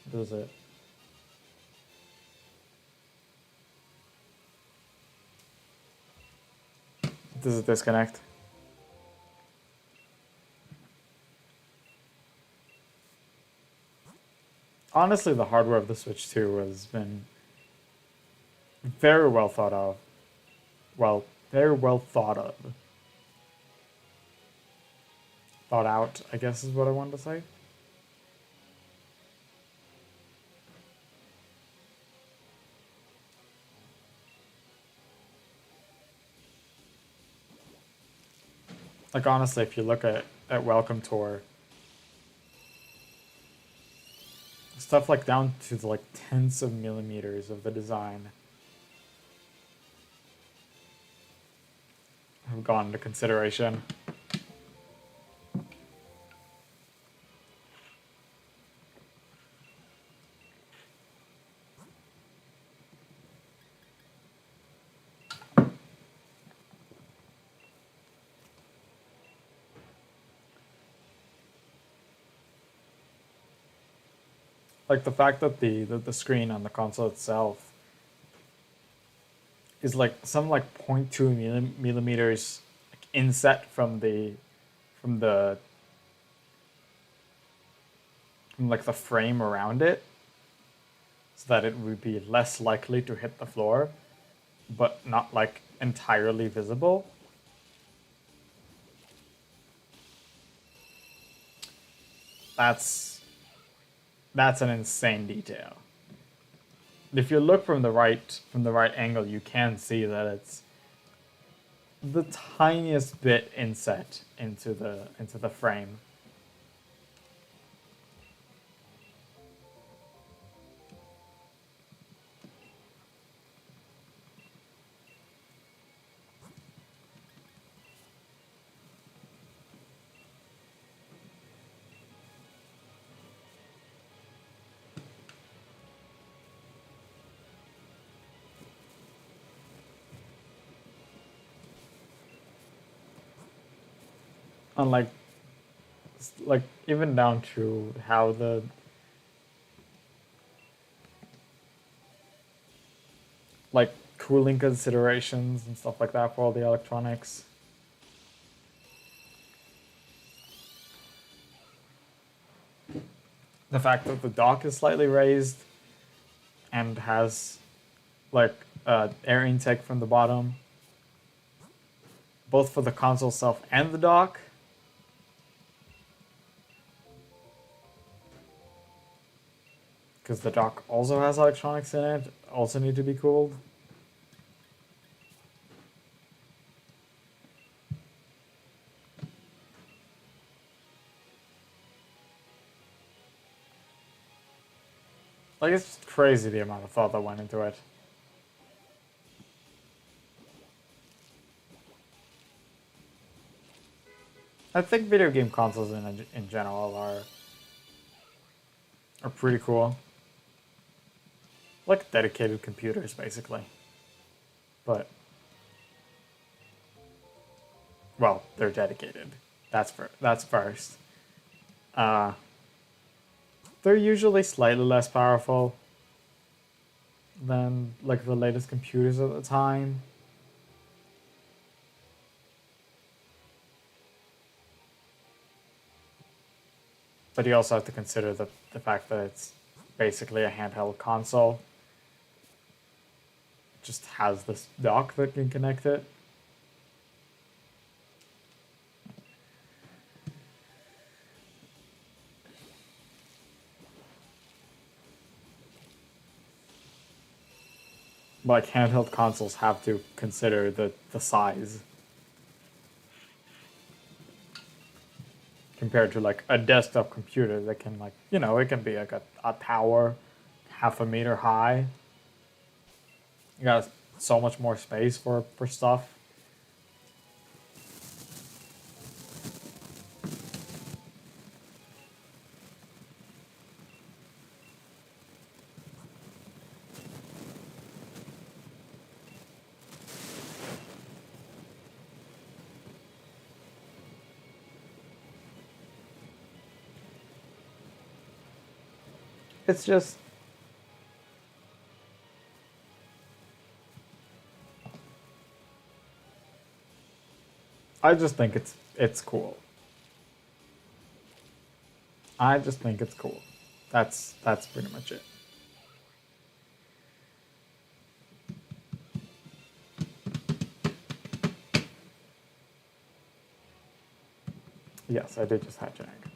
does it. Does it disconnect? Honestly, the hardware of the Switch 2 has been very well thought of. Well, very well thought of. Thought out, I guess is what I wanted to say. Like honestly, if you look at Welcome Tour, stuff like down to like tenths of millimeters of the design have gone into consideration. Like the fact that the screen on the console itself is like some like 0.2 millimeters like inset from like the frame around it, so that it would be less likely to hit the floor, but not like entirely visible. That's an insane detail. If you look from the right angle, you can see that it's the tiniest bit inset into the frame. And like even down to how the like cooling considerations and stuff like that for all the electronics. The fact that the dock is slightly raised and has like air intake from the bottom, both for the console itself and the dock. Because the dock also has electronics in it, also need to be cooled. Like, it's crazy the amount of thought that went into it. I think video game consoles in general are pretty cool. Like dedicated computers, basically. But well, they're dedicated. That's first. They're usually slightly less powerful than like the latest computers at the time. But you also have to consider the fact that it's basically a handheld console. It just has this dock that can connect it. Like handheld consoles have to consider the size compared to like a desktop computer that can like, you know, it can be like a tower half a meter high. You got so much more space for stuff. It's just I just think it's cool. I just think it's cool. That's pretty much it. Yes, I did just hatch an egg.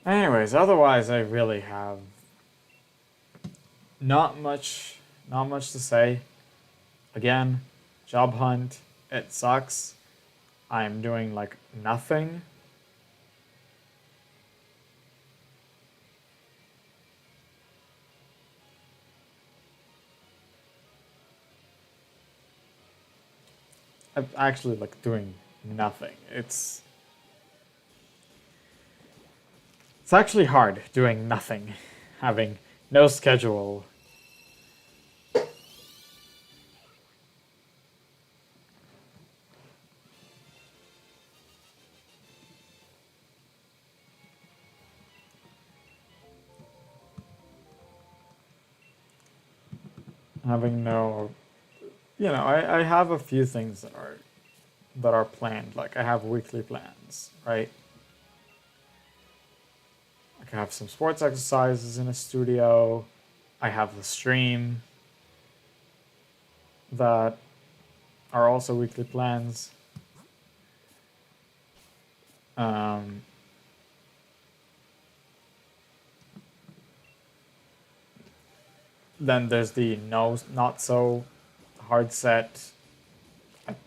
Anyways, otherwise I really have not much to say. Again, job hunt, it sucks. I'm doing like nothing. I'm actually like doing nothing. It's actually hard doing nothing, having no schedule. Having no, you know, I have a few things that are planned. Like I have weekly plans, right? Like I have some sports exercises in a studio. I have the stream that are also weekly plans. Then there's the not so hard set.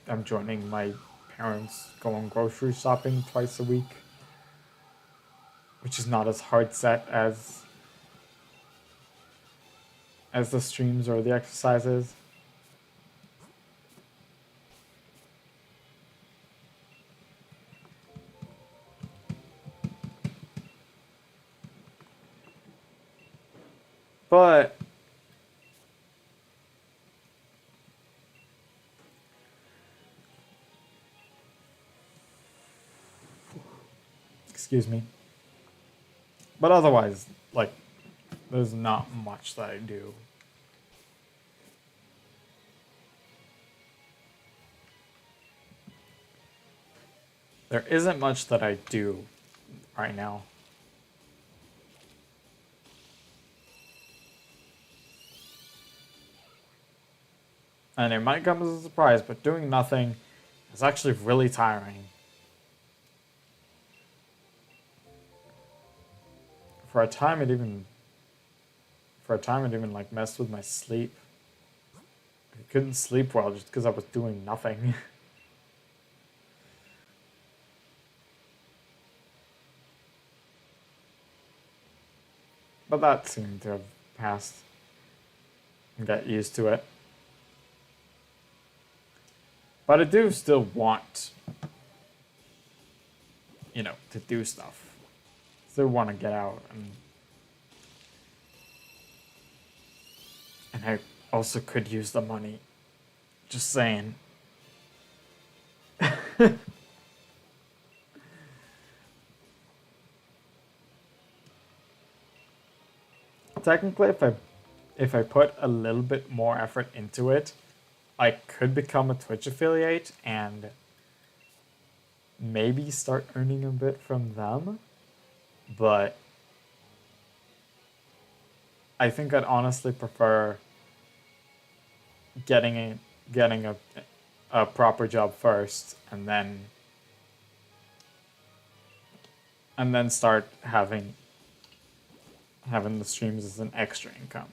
I'm joining my parents going grocery shopping twice a week, which is not as hard set as the streams or the exercises. But excuse me. But otherwise, like, there's not much that I do. There isn't much that I do right now. And it might come as a surprise, but doing nothing is actually really tiring. For a time it even like messed with my sleep. I couldn't sleep well just because I was doing nothing. But that seemed to have passed. and get used to it. But I do still want, to do stuff. Still want to get out and I also could use the money. Just saying. Technically, if I put a little bit more effort into it, I could become a Twitch affiliate and maybe start earning a bit from them. But I think I'd honestly prefer getting a proper job first and then start having the streams as an extra income.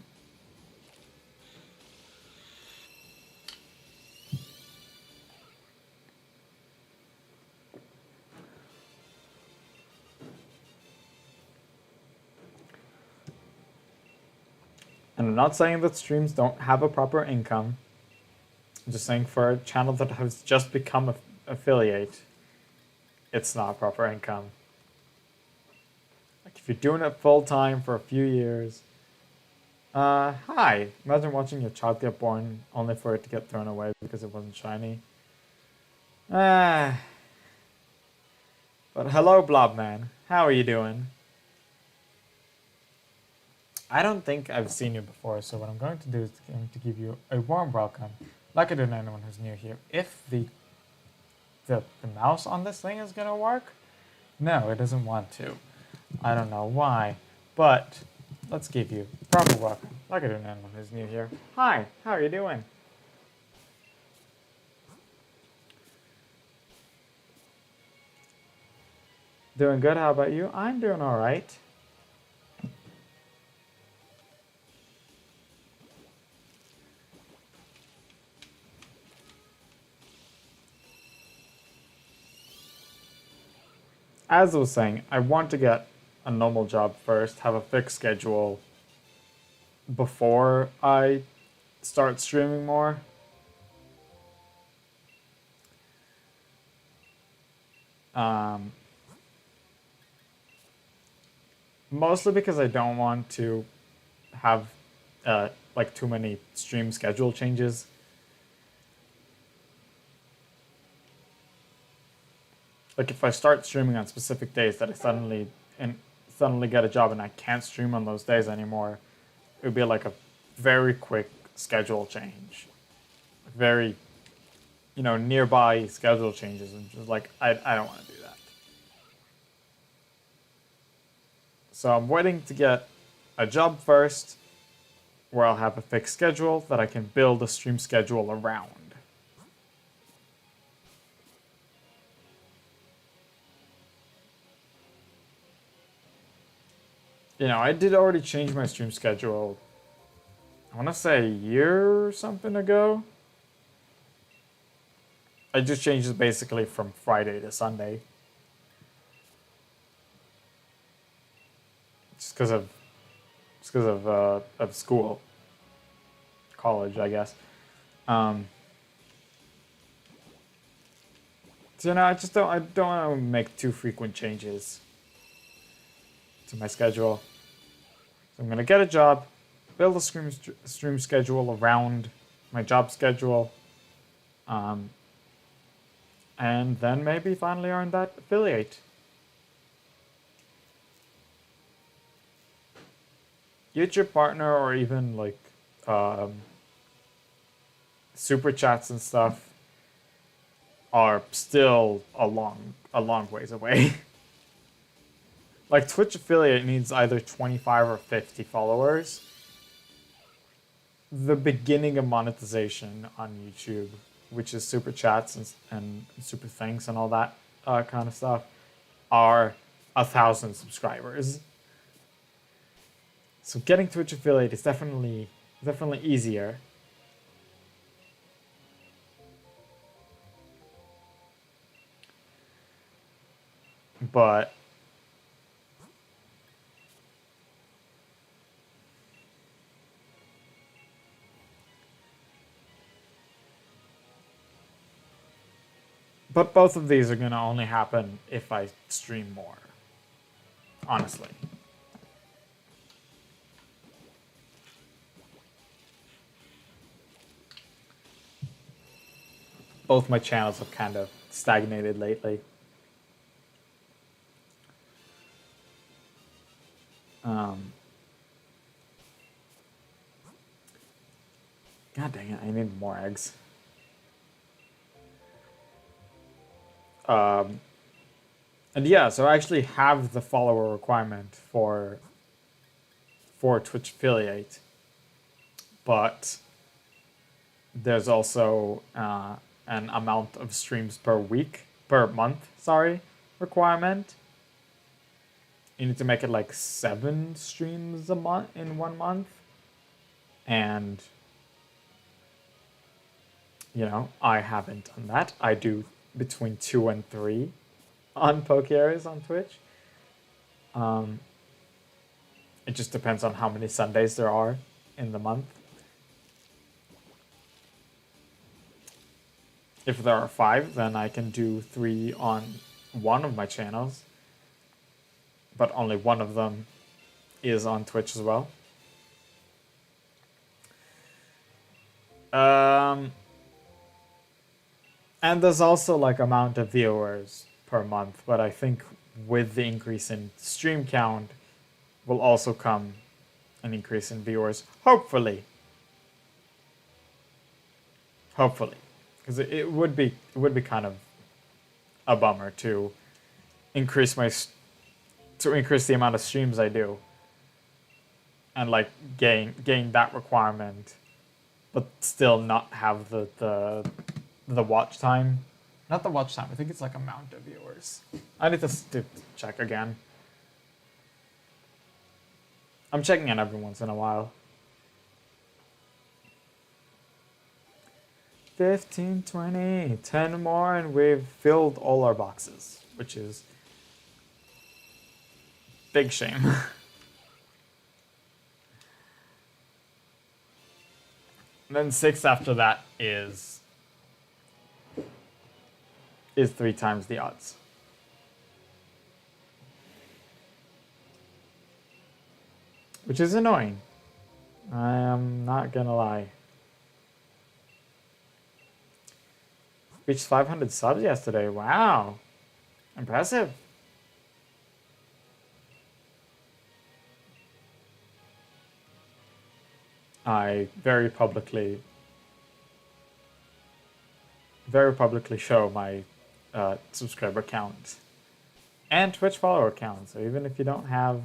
And I'm not saying that streams don't have a proper income. I'm just saying for a channel that has just become an affiliate, it's not proper income. Like if you're doing it full time for a few years, hi. Imagine watching your child get born only for it to get thrown away because it wasn't shiny. But hello, Blobman. How are you doing? I don't think I've seen you before, so what I'm going to do is going to give you a warm welcome, like I do to anyone who's new here. If the mouse on this thing is gonna work, no, it doesn't want to. I don't know why, but let's give you a proper welcome, like I do to anyone who's new here. Hi, how are you doing? Doing good. How about you? I'm doing all right. As I was saying, I want to get a normal job first, have a fixed schedule before I start streaming more. Mostly because I don't want to have like too many stream schedule changes. Like if I start streaming on specific days that I suddenly get a job and I can't stream on those days anymore, it would be like a very quick schedule change. Very, nearby schedule changes, and just like I don't want to do that. So I'm waiting to get a job first where I'll have a fixed schedule that I can build a stream schedule around. I did already change my stream schedule, I want to say a year or something ago. I just changed it basically from Friday to Sunday. Just because of school. College, I guess. So, I don't want to make too frequent changes to my schedule. So I'm going to get a job, build a stream schedule around my job schedule, and then maybe finally earn that affiliate. YouTube partner or even like super chats and stuff are still a long ways away. Like Twitch affiliate needs either 25 or 50 followers. The beginning of monetization on YouTube, which is super chats and super thanks and all that kind of stuff, are 1,000 subscribers. So getting Twitch affiliate is definitely easier. But But both of these are going to only happen if I stream more. Honestly. Both my channels have kind of stagnated lately. God dang it, I need more eggs. And yeah, so I actually have the follower requirement for Twitch Affiliate, but there's also an amount of streams per month, requirement. You need to make it like 7 streams a month in 1 month. And, you know, I haven't done that. I do between 2 and 3 on Pokearies on Twitch. It just depends on how many Sundays there are in the month. If there are 5, then I can do 3 on one of my channels. But only one of them is on Twitch as well. And there's also like amount of viewers per month, but I think with the increase in stream count will also come an increase in viewers, hopefully. Hopefully, because it would be kind of a bummer to increase the amount of streams I do and like gain that requirement, but still not have the watch time. Not the watch time. I think it's like amount of viewers. I need to check again. I'm checking it every once in a while. 15, 20, 10 more, and we've filled all our boxes, which is big shame. And then 6 after that is 3 times the odds. Which is annoying. I am not gonna lie. Reached 500 subs yesterday. Wow. Impressive. I very publicly show my subscriber count and Twitch follower count. So even if you don't have,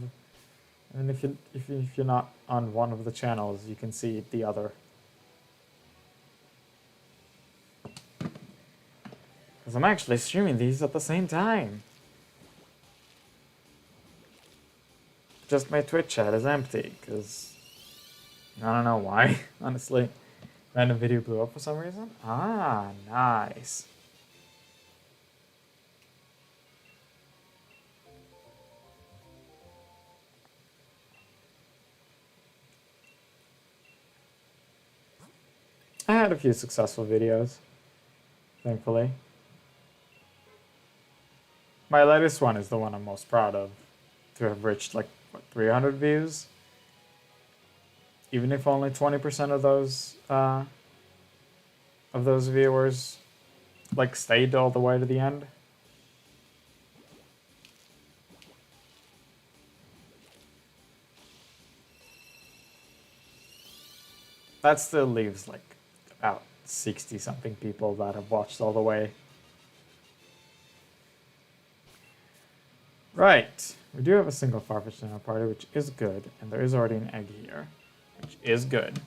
and if you're not on one of the channels, you can see the other. Because I'm actually streaming these at the same time. Just my Twitch chat is empty because I don't know why, honestly. Random video blew up for some reason. Ah, nice. I had a few successful videos, thankfully. My latest one is the one I'm most proud of, to have reached like, what, 300 views? Even if only 20% of those viewers like stayed all the way to the end. That still leaves like about 60 something people that have watched all the way. Right, we do have a single Farfetch'd in our party, which is good, and there is already an egg here, which is good.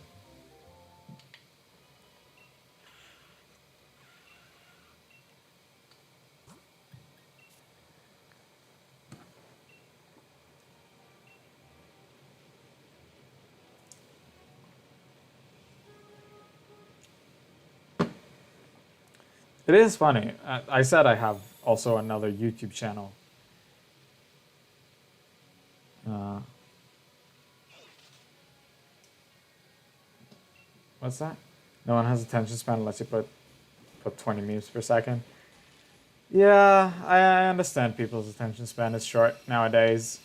It is funny. I said I have also another YouTube channel. What's that? No one has attention span unless you put 20 memes per second. Yeah, I understand people's attention span is short nowadays.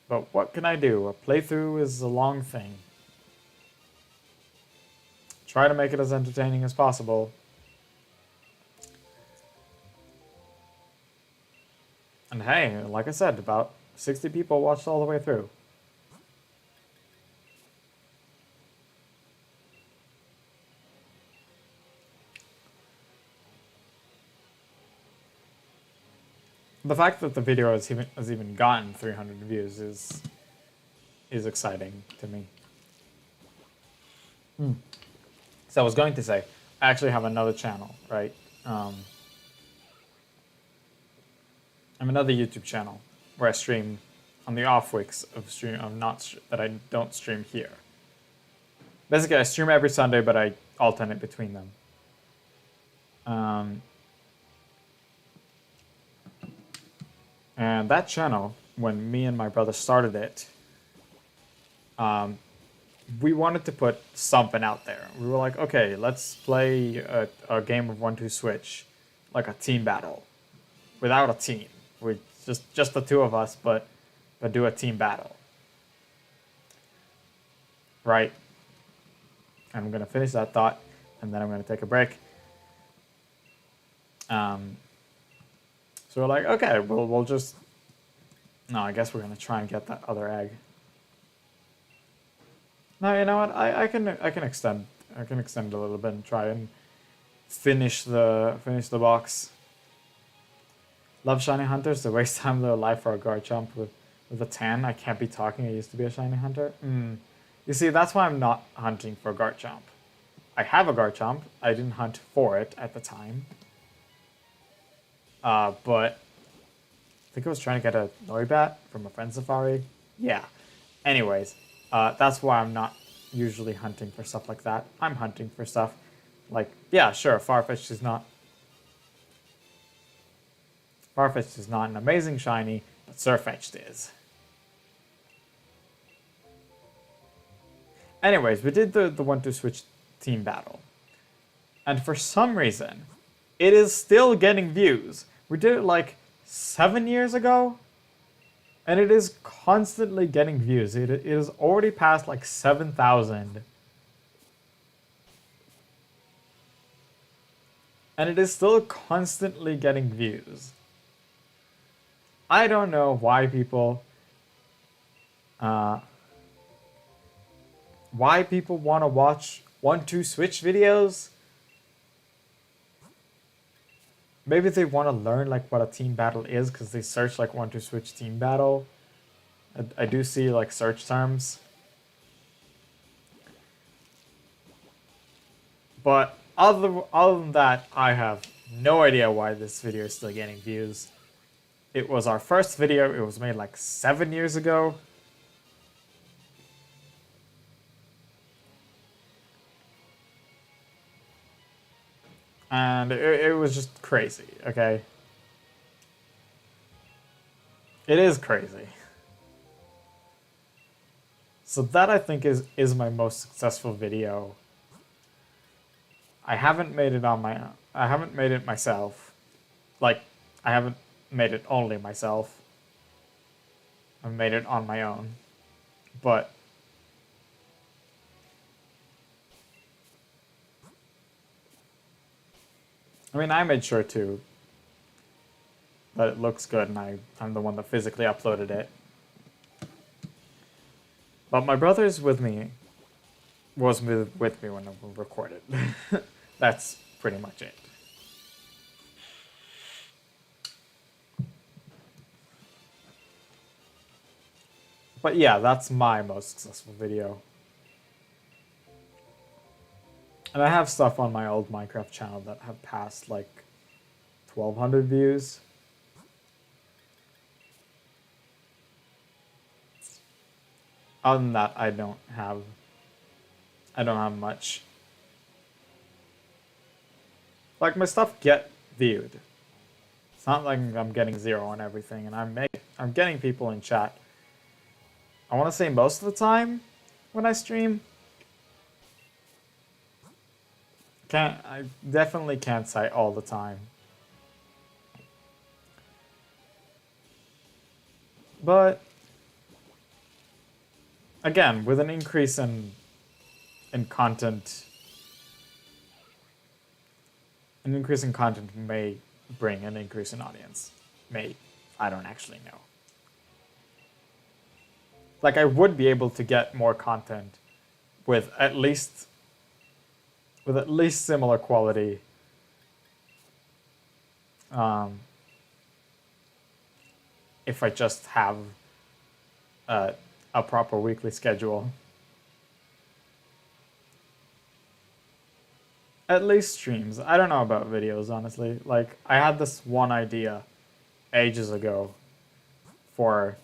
But what can I do? A playthrough is a long thing. Try to make it as entertaining as possible. And hey, like I said, about 60 people watched all the way through. The fact that the video has even gotten 300 views is exciting to me. So I was going to say, I actually have another channel, right? I have another YouTube channel where I stream on the off weeks that I don't stream here. Basically, I stream every Sunday, but I alternate between them. And that channel, when me and my brother started it, we wanted to put something out there. We were like, okay, let's play a game of 1-2 Switch, like a team battle, without a team. We just the two of us, but do a team battle, right? And I'm gonna finish that thought, and then I'm gonna take a break. So we're like, okay, we'll just. No, I guess we're gonna try and get that other egg. No, you know what? I can extend a little bit and try and finish the box. Love shiny hunters. To waste time of their life for a Garchomp with a 10. I can't be talking. I used to be a shiny hunter. You see, that's why I'm not hunting for Garchomp. I have a Garchomp. I didn't hunt for it at the time. But I think I was trying to get a Noibat from a friend safari. Yeah. Anyways, that's why I'm not usually hunting for stuff like that. I'm hunting for stuff like, yeah, sure, Farfetch'd is not an amazing shiny, but Farfetch'd is. Anyways, we did the 1-2 Switch team battle. And for some reason, it is still getting views. We did it like 7 years ago, and it is constantly getting views. It is already past like 7,000. And it is still constantly getting views. I don't know why people want to watch 1-2 Switch videos. Maybe they want to learn like what a team battle is because they search like 1-2 Switch team battle. I do see like search terms. But other than that, I have no idea why this video is still getting views. It was our first video. It was made like 7 years ago. And it was just crazy, okay? It is crazy. So that, I think, is my most successful video. I haven't made it on my own. I haven't made it myself. Like, I haven't made it only myself. I've made it on my own. But I mean, I made sure to that it looks good, and I'm the one that physically uploaded it. But my brother's with me. Was with me when I recorded. That's pretty much it. But yeah, that's my most successful video. And I have stuff on my old Minecraft channel that have passed like 1,200 views. Other than that, I don't have much. Like, my stuff get viewed. It's not like I'm getting 0 on everything, and I'm getting people in chat. I want to say most of the time when I stream. I definitely can't say all the time. But again, with an increase in content, an increase in content may bring an increase in audience. May. I don't actually know. Like, I would be able to get more content with at least similar quality. If I just have a proper weekly schedule. At least streams. I don't know about videos, honestly. Like, I had this one idea ages ago for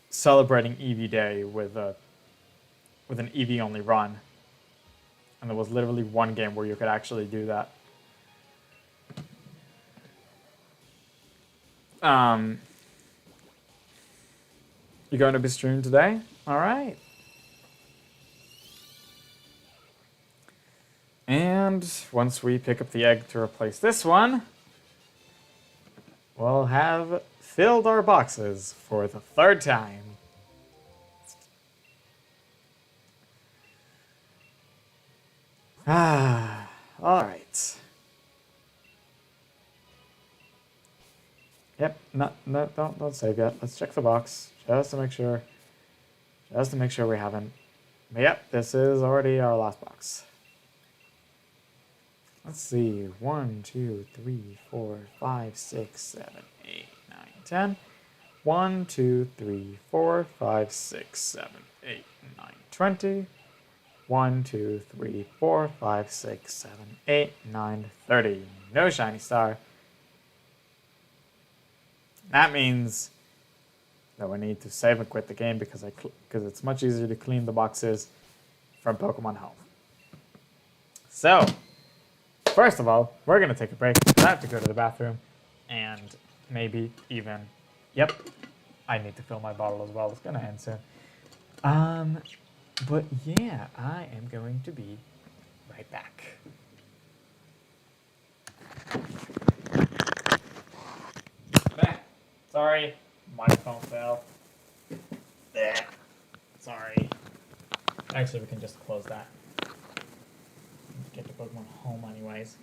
celebrating EV Day with an EV only run. And there was literally one game where you could actually do that. You going to be streaming today? All right. And once we pick up the egg to replace this one, we'll have filled our boxes for the third time. All right. Yep. No, don't save yet. Let's check the box just to make sure. Just to make sure we haven't. But yep, this is already our last box. Let's see. 1, 2, 3, 4, 5, 6, 7, 8, 9, 10. 1, 2, 3, 4, 5, 6, 7, 8, 9, 20. 1, 2, 3, 4, 5, 6, 7, 8, 9, 30. No shiny star. That means that we need to save and quit the game because it's much easier to clean the boxes from Pokemon Home. So, first of all, we're going to take a break. I have to go to the bathroom and maybe even, yep, I need to fill my bottle as well. It's going to end soon. But yeah, I am going to be right back. Back. Sorry, my phone fell. There. Sorry. Actually, we can just close that. Get the Pokemon Home anyways.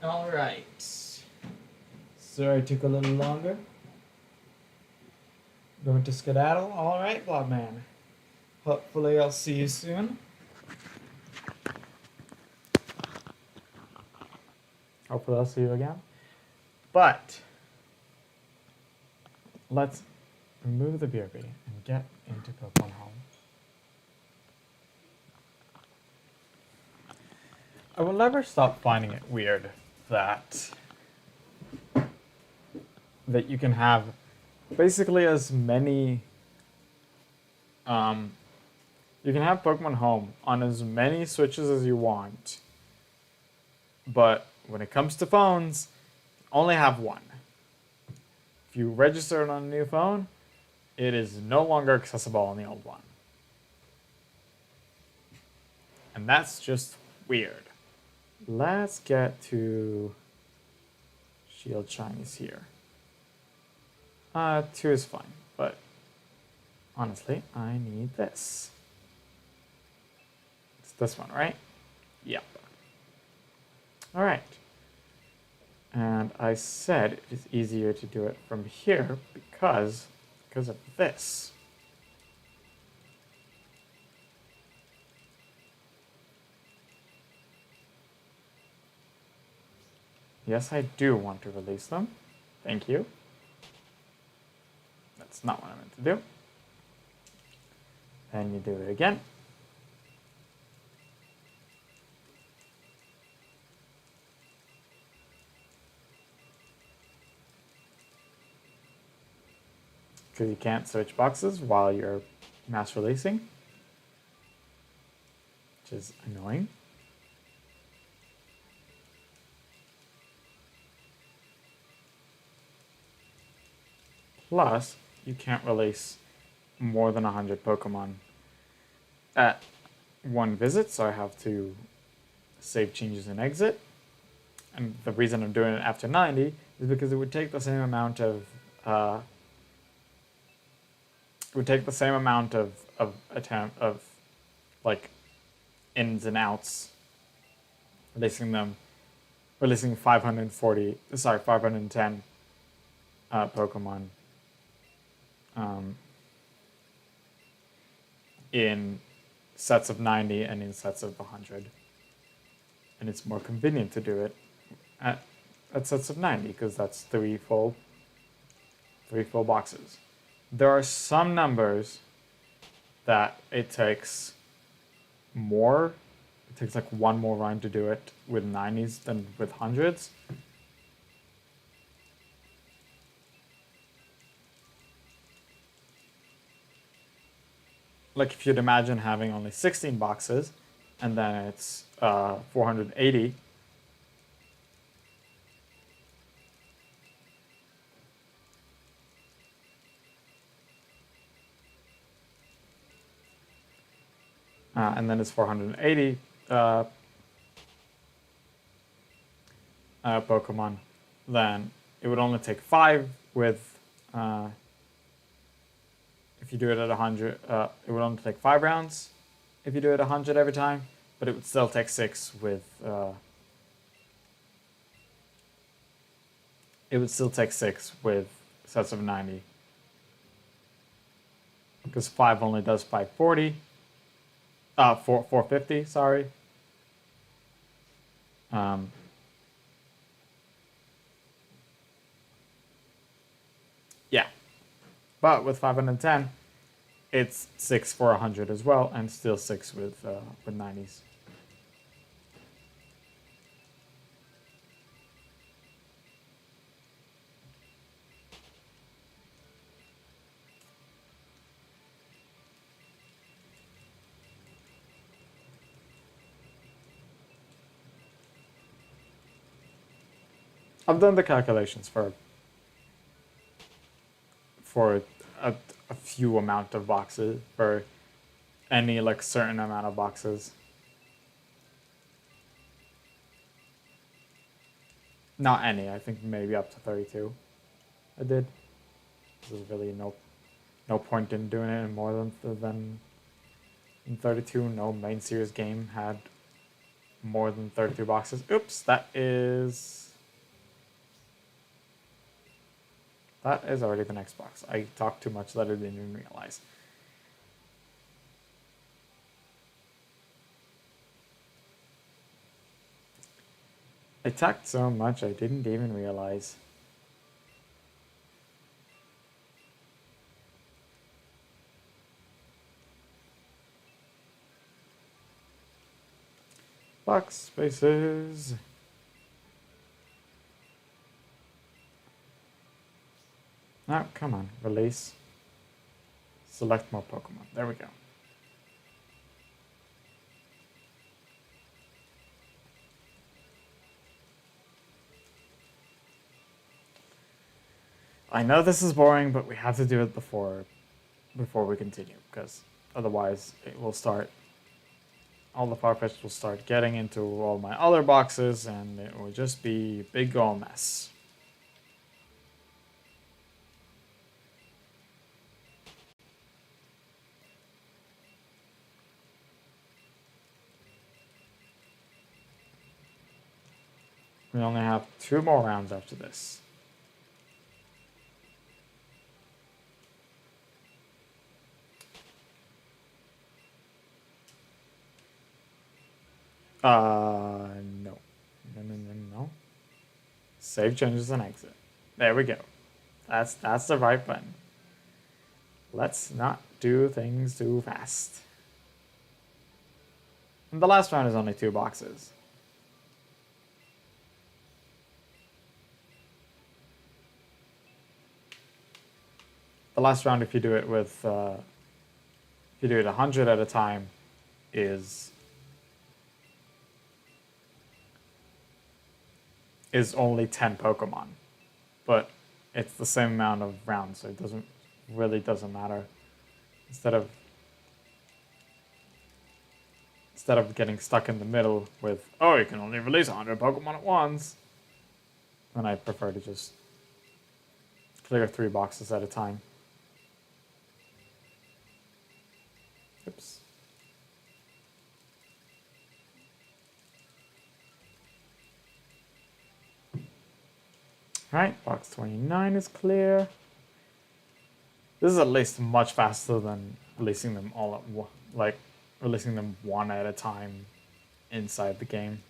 Alright. Sorry it took a little longer. Going to skedaddle? Alright, Blobman. Hopefully I'll see you soon. Hopefully I'll see you again. But let's remove the BRB and get into Pokemon Home. I will never stop finding it weird that you can have basically as many you can have Pokemon Home on as many Switches as you want, but when it comes to phones, you only have one. If you register it on a new phone, it is no longer accessible on the old one. And that's just weird. Let's get to Shield Shinies here. 2 is fine, but honestly, I need this. It's this one, right? Yep. Alright. And I said it's easier to do it from here because of this. Yes, I do want to release them. Thank you. That's not what I meant to do. And you do it again. Because you can't switch boxes while you're mass releasing, which is annoying. Plus, you can't release more than 100 Pokemon at one visit, so I have to save changes and exit. And the reason I'm doing it after 90 is because it would take the same amount of like ins and outs, releasing 510 Pokemon in sets of 90 and in sets of 100. And it's more convenient to do it at sets of 90 because that's three full boxes. There are some numbers that it takes more. It takes like one more run to do it with 90s than with 100s. Like if you'd imagine having only 16 boxes and then it's 480. And then it's 480 Pokemon, then it would only take 5 with, if you do it at 100, it would only take 5 rounds if you do it 100 every time, but it would still take 6 with, sets of 90. Because 5 only does 540. 450, sorry. Yeah. But with 510, it's 6 for 100 as well, and still 6 with 90s. I've done the calculations for a few amount of boxes, for any like certain amount of boxes. Not any, I think maybe up to 32. I did. There's really no point in doing it in more than in 32. No main series game had more than 32 boxes. Oops, that is already the next box. I talked too much that I didn't even realize. I talked so much I didn't even realize. Box spaces. Oh, come on, release. Select more Pokemon. There we go. I know this is boring, but we have to do it before we continue, because otherwise it will start. All the Farfetch'd will start getting into all my other boxes, and it will just be a big old mess. We only have 2 more rounds after this. No. No. Save changes and exit. There we go. That's the right button. Let's not do things too fast. And the last round is only 2 boxes. The last round, if you do it with, if you do it 100 at a time, is only 10 Pokemon, but it's the same amount of rounds, so it doesn't matter. Instead of getting stuck in the middle with, oh, you can only release 100 Pokemon at once, then I prefer to just clear 3 boxes at a time. Oops. Alright, box 29 is clear. This is at least much faster than releasing them all at once, like releasing them one at a time inside the game.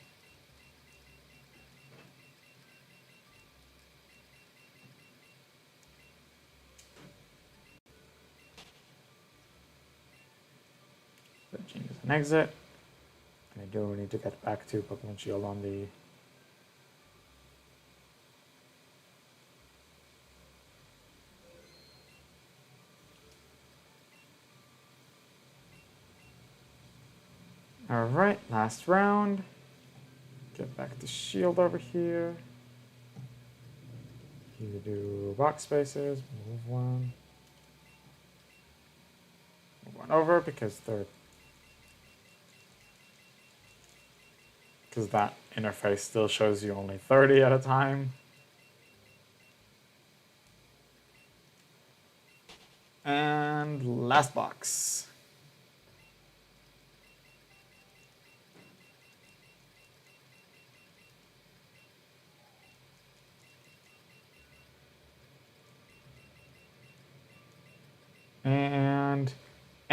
So changes an exit. I do need to get back to Pokemon Shield on the Alright, last round. Get back to Shield over here. You do box spaces, move one. Move one over because that interface still shows you only 30 at a time. And last box.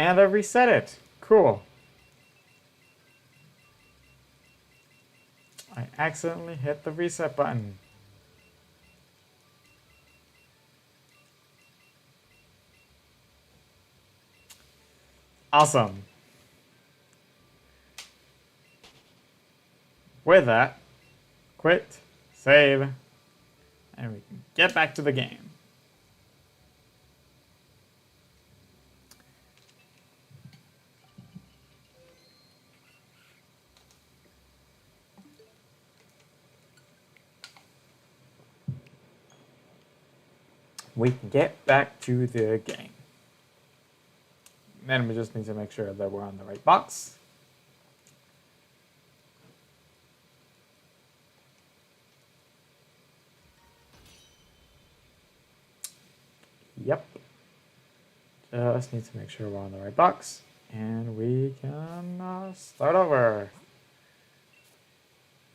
And I reset it. Cool. I accidentally hit the reset button. Awesome. With that, quit, save, and we can get back to the game. We can get back to the game. Then we just need to make sure that we're on the right box. Yep. Just need to make sure we're on the right box. And we can start over.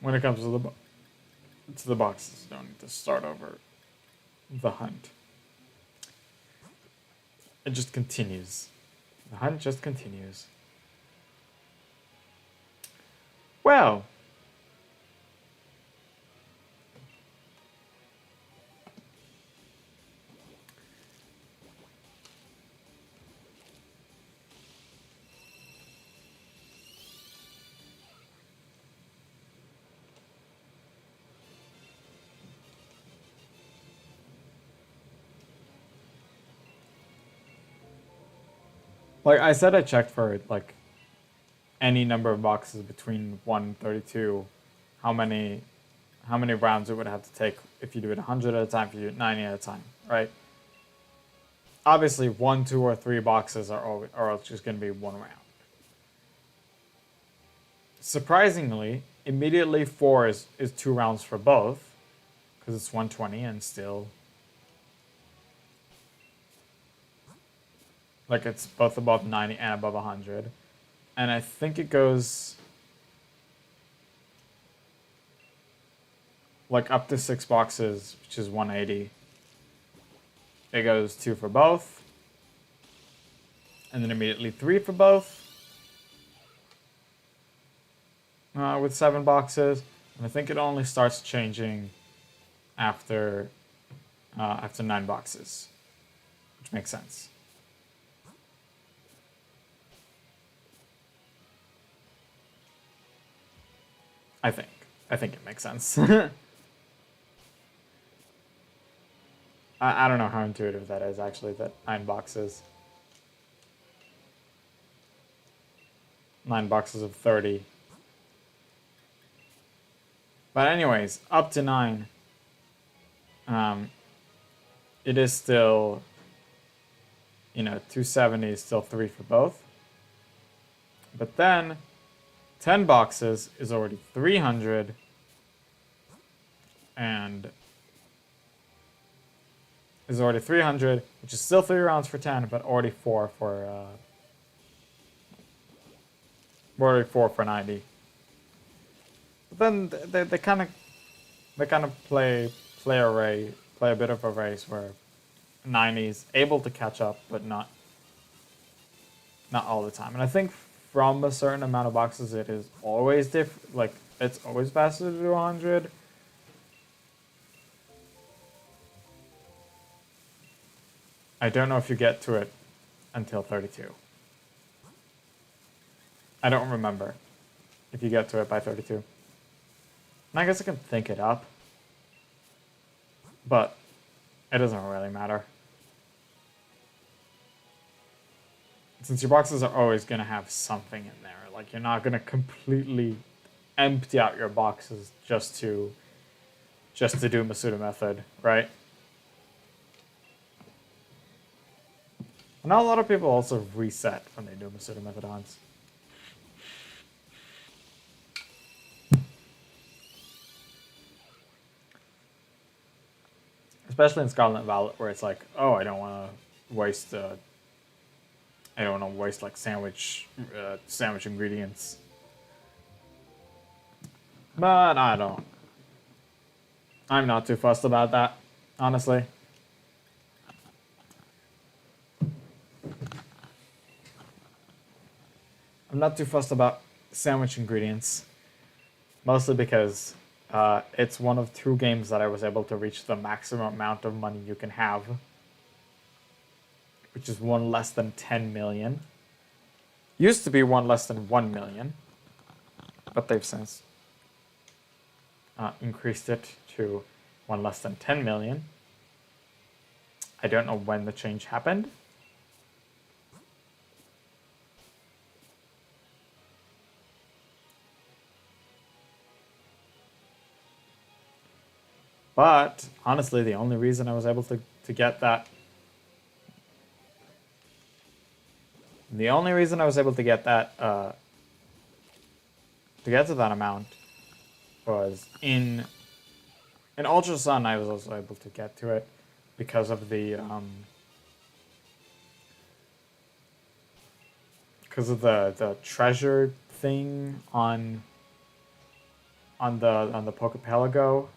when it comes to the boxes. You don't need to start over the hunt. It just continues. The hunt just continues. Well. Like I said, I checked for like any number of boxes between 1 and 32, how many rounds it would have to take if you do it 100 at a time, if you do it 90 at a time, right? Obviously, 1, 2, or 3 boxes are just going to be 1 round. Surprisingly, immediately 4 is 2 rounds for both, because it's 120 and still, like it's both above 90 and above 100. And I think it goes like up to 6 boxes, which is 180. It goes 2 for both. And then immediately 3 for both. With 7 boxes. And I think it only starts changing after 9 boxes. Which makes sense. I think it makes sense. I don't know how intuitive that is, actually, that 9 boxes. 9 boxes of 30. But anyways, up to 9, it is still, 270 is still 3 for both. But then 10 boxes is already 300, and is already 300, which is still 3 rounds for 10, but already 4 for 90. But then they kind of play a bit of a race where 90's able to catch up, but not all the time. And I think from a certain amount of boxes, it is always different. Like, it's always faster to do 100. I don't know if you get to it until 32. I don't remember if you get to it by 32. And I guess I can think it up, but it doesn't really matter. Since your boxes are always going to have something in there. Like, you're not going to completely empty out your boxes just to do Masuda Method, right? And now a lot of people also reset when they do Masuda Method Hunts. Especially in Scarlet and Violet, where it's like, oh, I don't want to waste like sandwich ingredients. But I don't. I'm not too fussed about that, honestly. I'm not too fussed about sandwich ingredients, mostly because it's one of 2 games that I was able to reach the maximum amount of money you can have, which is 1 less than 10 million. Used to be 1 less than 1 million, but they've since increased it to 1 less than 10 million. I don't know when the change happened. But honestly, the only reason I was able to get that, to get to that amount, was in Ultra Sun. I was also able to get to it because of the treasure thing on on the Pokepelago.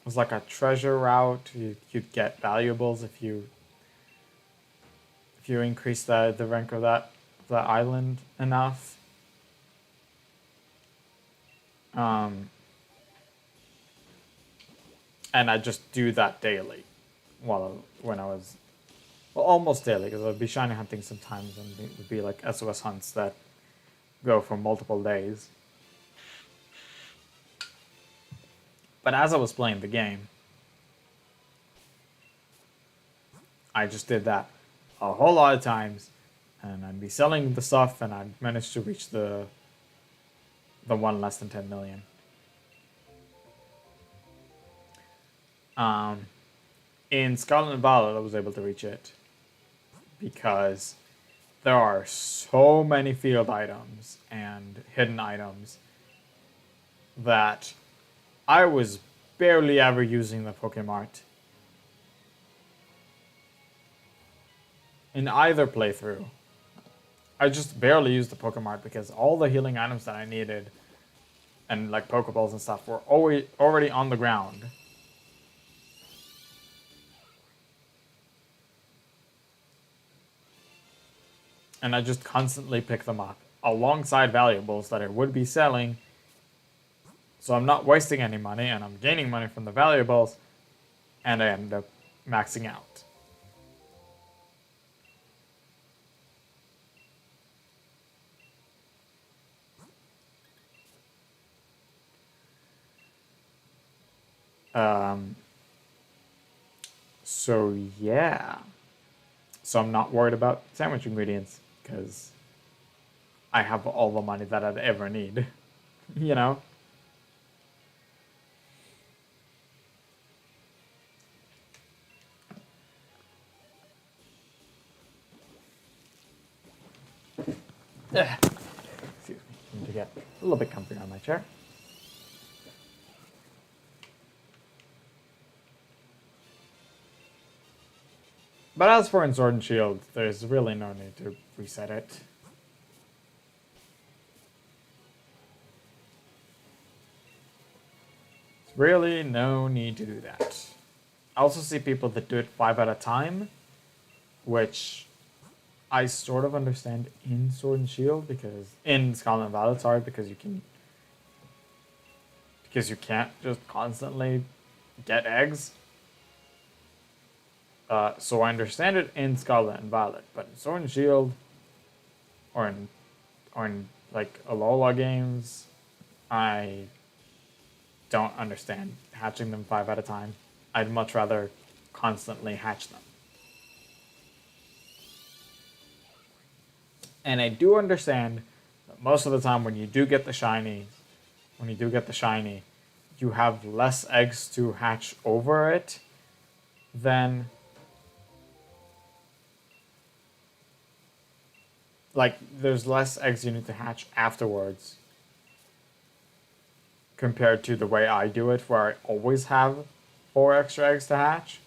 It was like a treasure route. You'd get valuables if you increase the rank of that island enough. And I just do that daily. When I was almost daily, because I'd be shiny hunting sometimes, and it would be like SOS hunts that go for multiple days. But as I was playing the game, I just did that a whole lot of times, and I'd be selling the stuff, and I'd manage to reach the one less than 10 million. In Scarlet and Violet, I was able to reach it because there are so many field items and hidden items that I was barely ever using the Pokemart in either playthrough. I just barely used the Pokemart because all the healing items that I needed and like Pokeballs and stuff were already on the ground. And I just constantly pick them up alongside valuables that I would be selling. So I'm not wasting any money, and I'm gaining money from the valuables, and I end up maxing out. So yeah. So I'm not worried about sandwich ingredients because I have all the money that I'd ever need, you know? Excuse me, I need to get a little bit comfier on my chair. But as for in Sword and Shield, there's really no need to reset it. There's really no need to do that. I also see people that do it 5 at a time, which I sort of understand in Sword and Shield, because in Scarlet and Violet, sorry, because you can't just constantly get eggs. So I understand it in Scarlet and Violet, but in Sword and Shield, or in like Alola games, I don't understand hatching them 5 at a time. I'd much rather constantly hatch them. And I do understand that most of the time when you do get the shiny, you have less eggs to hatch over it than like there's less eggs you need to hatch afterwards compared to the way I do it, where I always have 4 extra eggs to hatch.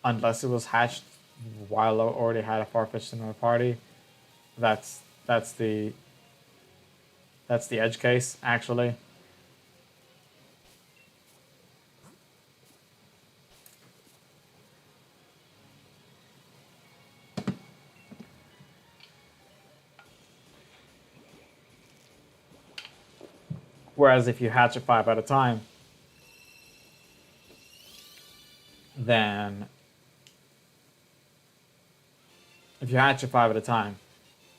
Unless it was hatched while I already had a Farfetch'd in my party. That's the edge case, actually. Whereas if you hatch it 5 at a time, then if you hatch it 5 at a time,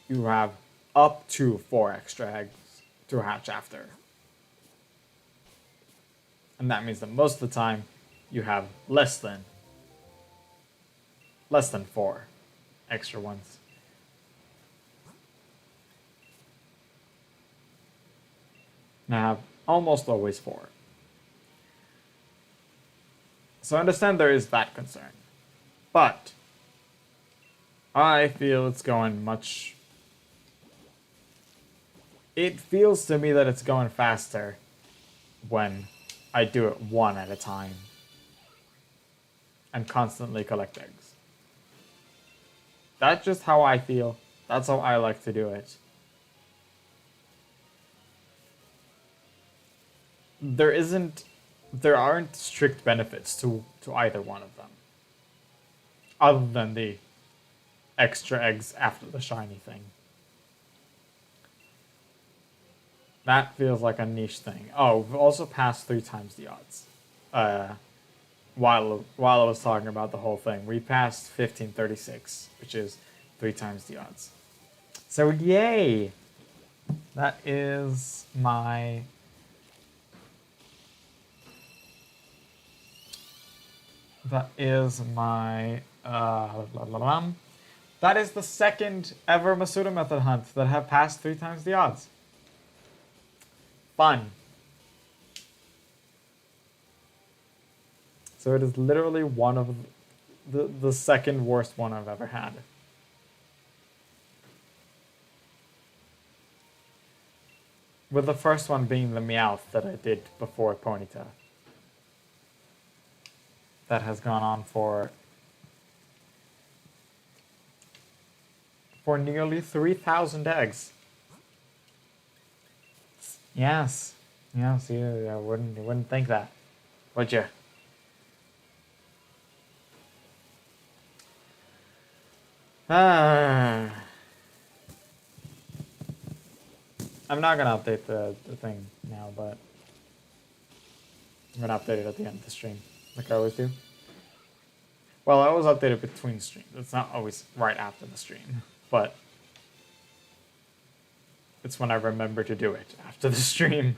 you have up to 4 extra eggs to hatch after. And that means that most of the time you have less than 4 extra ones. And I have almost always 4. So I understand there is that concern. But I feel it's going much... It feels to me that it's going faster when I do it 1 at a time and constantly collect eggs. That's just how I feel. That's how I like to do it. There aren't strict benefits to either one of them. Other than the extra eggs after the shiny thing. That feels like a niche thing. Oh, we've also passed 3 times the odds. While I was talking about the whole thing, we passed 1536, which is 3 times the odds. So yay! That is my that is the second ever Masuda Method hunt that have passed 3 times the odds. Fun. So it is literally one of the second worst one I've ever had. With the first one being the Meowth that I did before Ponyta. That has gone on for nearly 3,000 eggs. Yes. Yes, you wouldn't think that, would you? I'm not gonna update the thing now, but I'm gonna update it at the end of the stream, like I always do. Well, I always update it between streams. It's not always right after the stream, but it's when I remember to do it after the stream.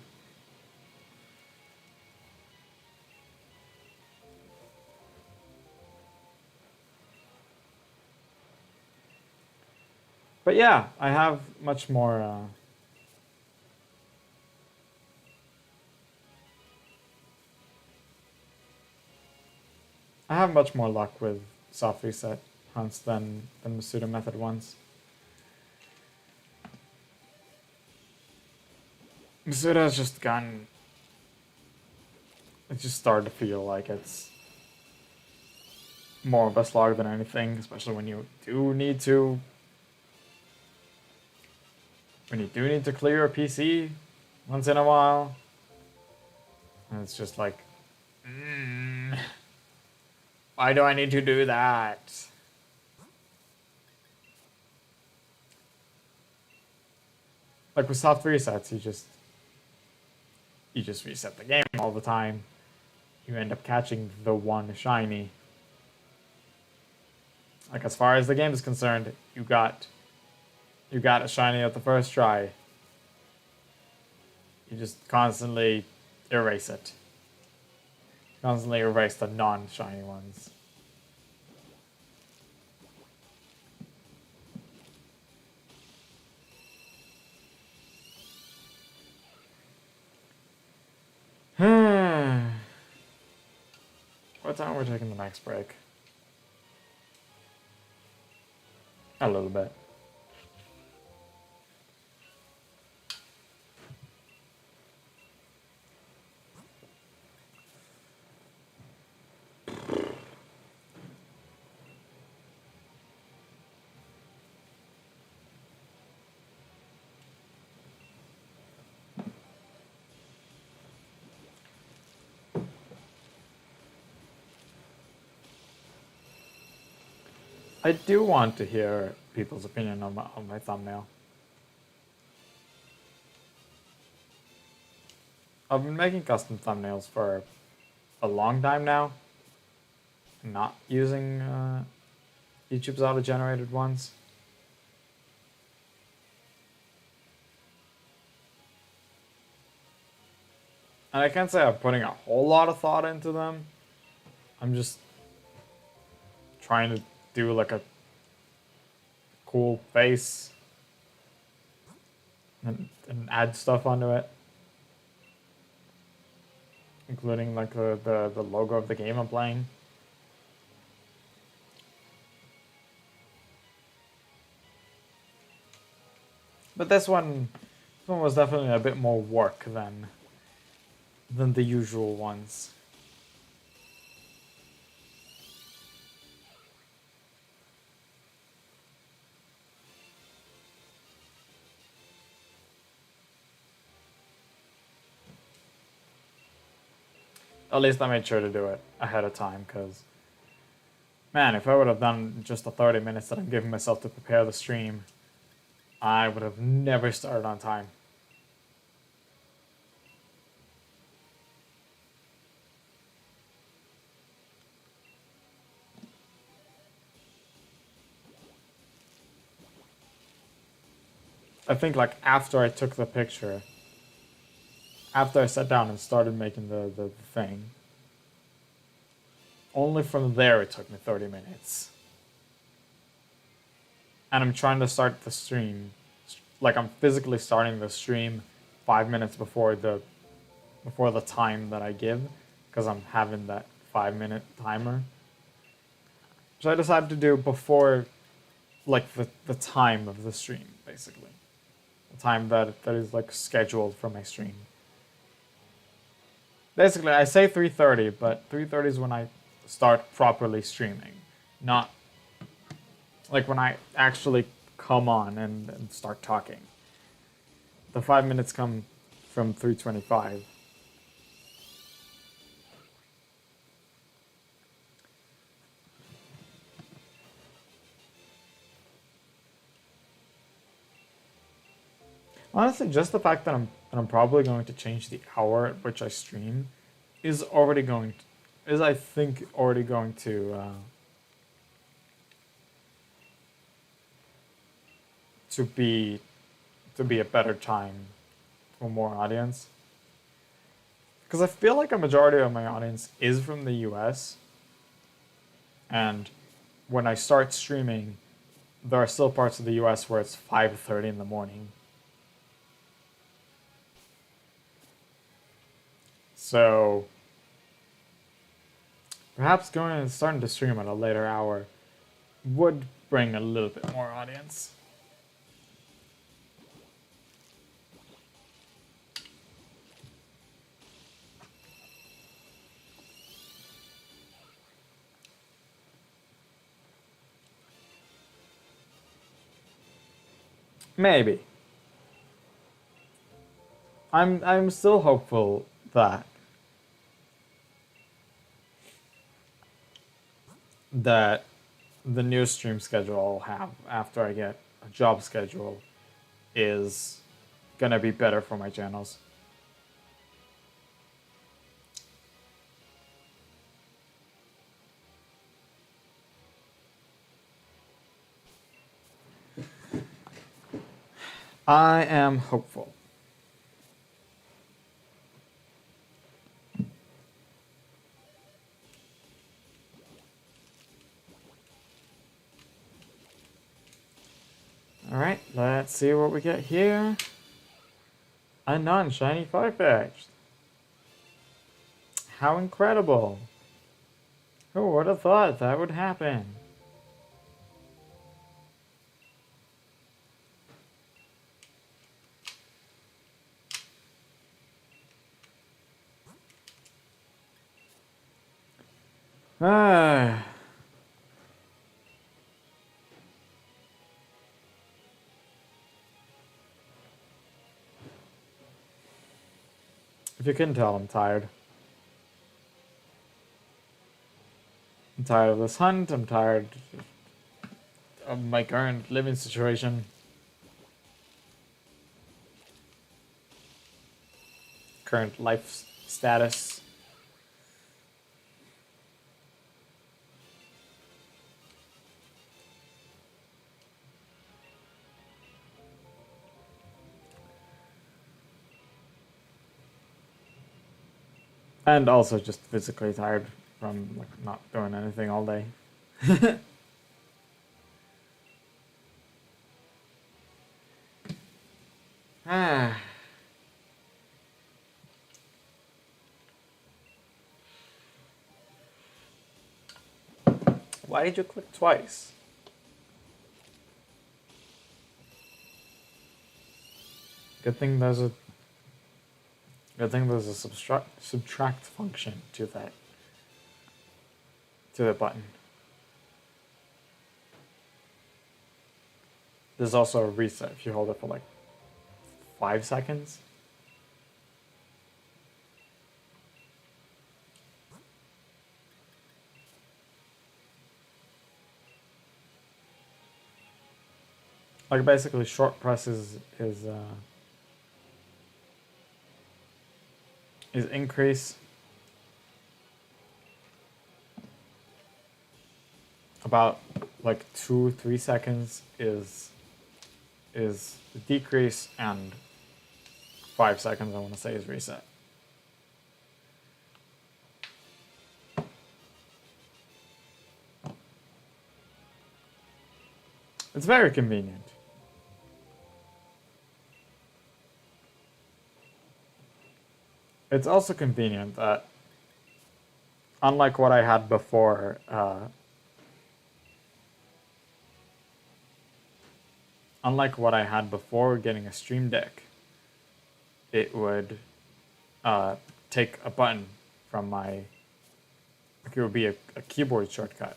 But yeah, I have much more I have much more luck with soft reset hunts than Masuda Method ones. Masuda has just gotten... It just started to feel like it's more of a slog than anything, especially when you do need to... When you do need to clear a PC once in a while. And it's just like... why do I need to do that? Like with soft resets, you just reset the game all the time. You end up catching the one shiny. Like as far as the game is concerned, you got a shiny at the first try. You just constantly erase it. Constantly erase the non-shiny ones. What time we're taking the next break? A little bit. I do want to hear people's opinion on my thumbnail. I've been making custom thumbnails for a long time now. Not using YouTube's auto-generated ones. And I can't say I'm putting a whole lot of thought into them. I'm just trying to do like a cool face and add stuff onto it, including like the logo of the game I'm playing. But this one was definitely a bit more work than the usual ones. At least I made sure to do it ahead of time, because, man, if I would have done just the 30 minutes that I'm giving myself to prepare the stream, I would have never started on time. I think, like, after I took the picture, after I sat down and started making the thing, only from there it took me 30 minutes. And I'm trying to start the stream, like I'm physically starting the stream 5 minutes before the time that I give, because I'm having that 5-minute timer. So I decided to do before, like, the time of the stream, basically. The time that is, like, scheduled for my stream. Basically, I say 3:30, but 3:30 is when I start properly streaming. Not, like, when I actually come on and start talking. The 5 minutes come from 3:25. Honestly, just the fact that I'm probably going to change the hour at which I stream is already going to, is I think already going to be a better time for more audience. Because I feel like a majority of my audience is from the US, and when I start streaming, there are still parts of the US where it's 5:30 in the morning. So perhaps going and starting to stream at a later hour would bring a little bit more audience. Maybe. I'm still hopeful that the new stream schedule I'll have after I get a job schedule is gonna be better for my channels. I am hopeful. Alright, let's see what we get here. A non-shiny Farfetch'd. How incredible. Who would have thought that would happen? Ah. If you couldn't tell, I'm tired. I'm tired of this hunt. I'm tired of my current living situation. Current life status. And also just physically tired from, like, not doing anything all day. Ah. Why did you click twice? Good thing there's a subtract function to the button. There's also a reset if you hold it for like 5 seconds. like basically short press is increase about like 2-3 seconds is decrease, and 5 seconds I want to say is reset. It's very convenient. It's also convenient that, unlike what I had before, getting a Stream Deck, it would take a button from my, like it would be a keyboard shortcut,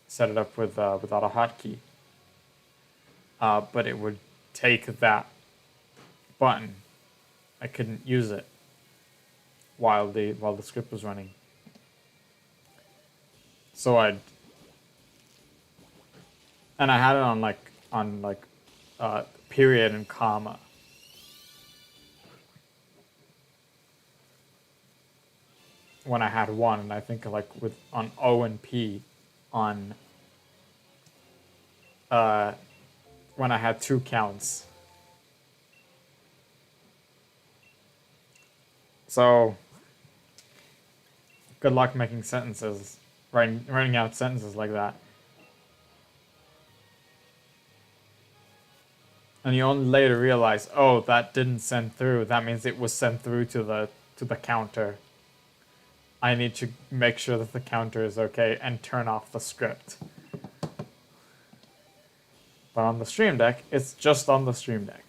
set it up with without a hotkey, but it would take that button. I couldn't use it while the script was running. So I had it on period and comma. When I had one, and I think like on O and P on when I had 2 counts. So good luck making sentences, writing out sentences like that. And you only later realize, oh, that didn't send through. That means it was sent through to the counter. I need to make sure that the counter is okay and turn off the script. But on the Stream Deck, it's just on the Stream Deck.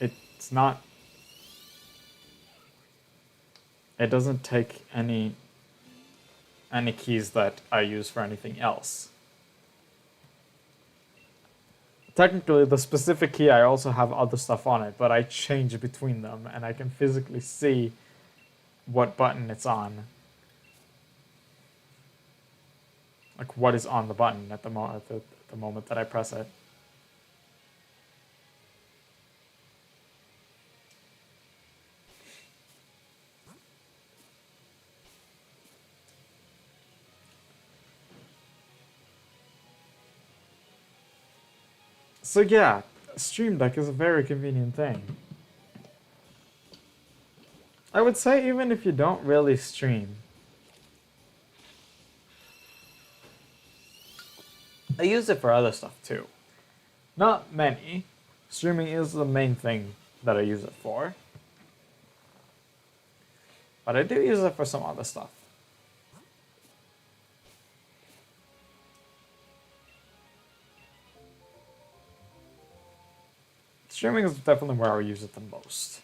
It's not... It doesn't take any keys that I use for anything else. Technically, the specific key, I also have other stuff on it, but I change between them, and I can physically see what button it's on. Like what is on the button at the moment that I press it. So yeah, Stream Deck is a very convenient thing. I would say even if you don't really stream, I use it for other stuff too. Not many. Streaming is the main thing that I use it for. But I do use it for some other stuff. Streaming is definitely where I use it the most.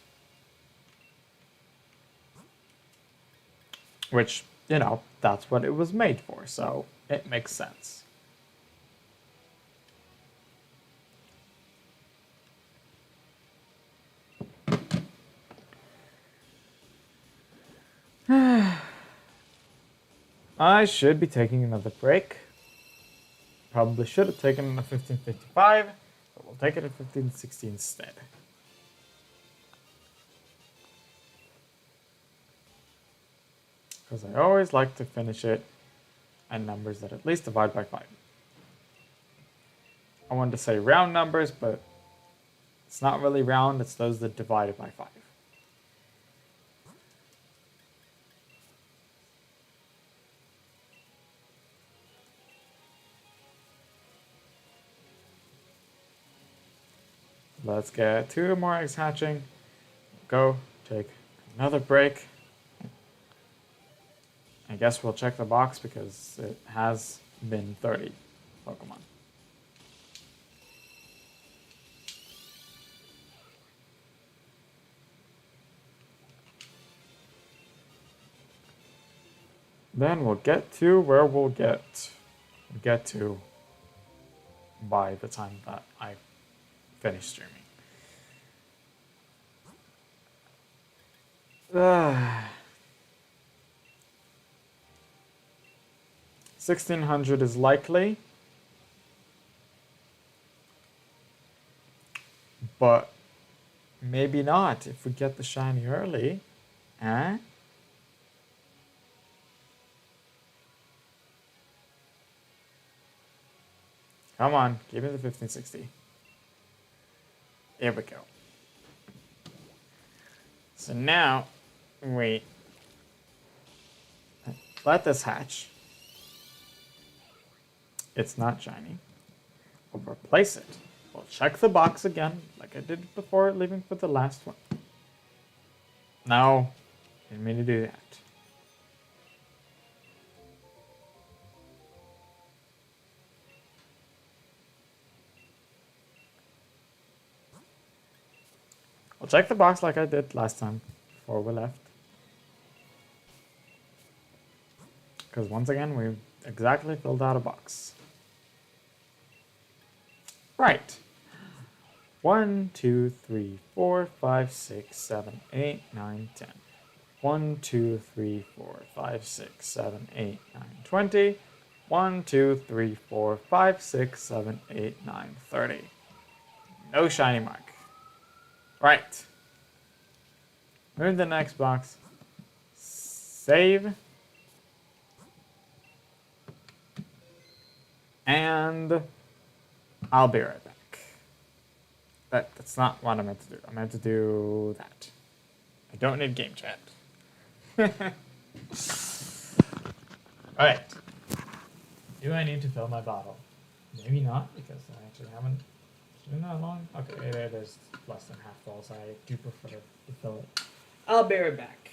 Which, you know, that's what it was made for, so it makes sense. I should be taking another break. Probably should have taken it at 15:55, but we'll take it at 15:60 instead. Because I always like to finish it at numbers that at least divide by 5. I wanted to say round numbers, but it's not really round, it's those that divide it by 5. Let's get 2 more eggs hatching. Go take another break. I guess we'll check the box because it has been 30 Pokemon. Then we'll get to where we'll get to by the time that I finish streaming. 1600 is likely. But maybe not if we get the shiny early. Eh? Come on, give me the 1560. Here we go. So now, wait. Let this hatch. It's not shiny. We'll replace it. We'll check the box again, like I did before leaving for the last one. No, didn't mean to do that. We'll check the box like I did last time before we left. Because once again, we've exactly filled out a box. Right. 1, 2, 3, 4, 5, 6, 7, 8, 9, 10. 1, 2, 3, 4, 5, 6, 7, 8, 9, 20. 1, 2, 3, 4, 5, 6, 7, 8, 9, 30. No shiny mark. Right. Move to the next box. Save. And I'll be right back. That's not what I meant to do. I meant to do that. I don't need game chat. Alright. Do I need to fill my bottle? Maybe not, because I actually haven't been that long. Okay, it is less than half full, so I do prefer to fill it. I'll be right back.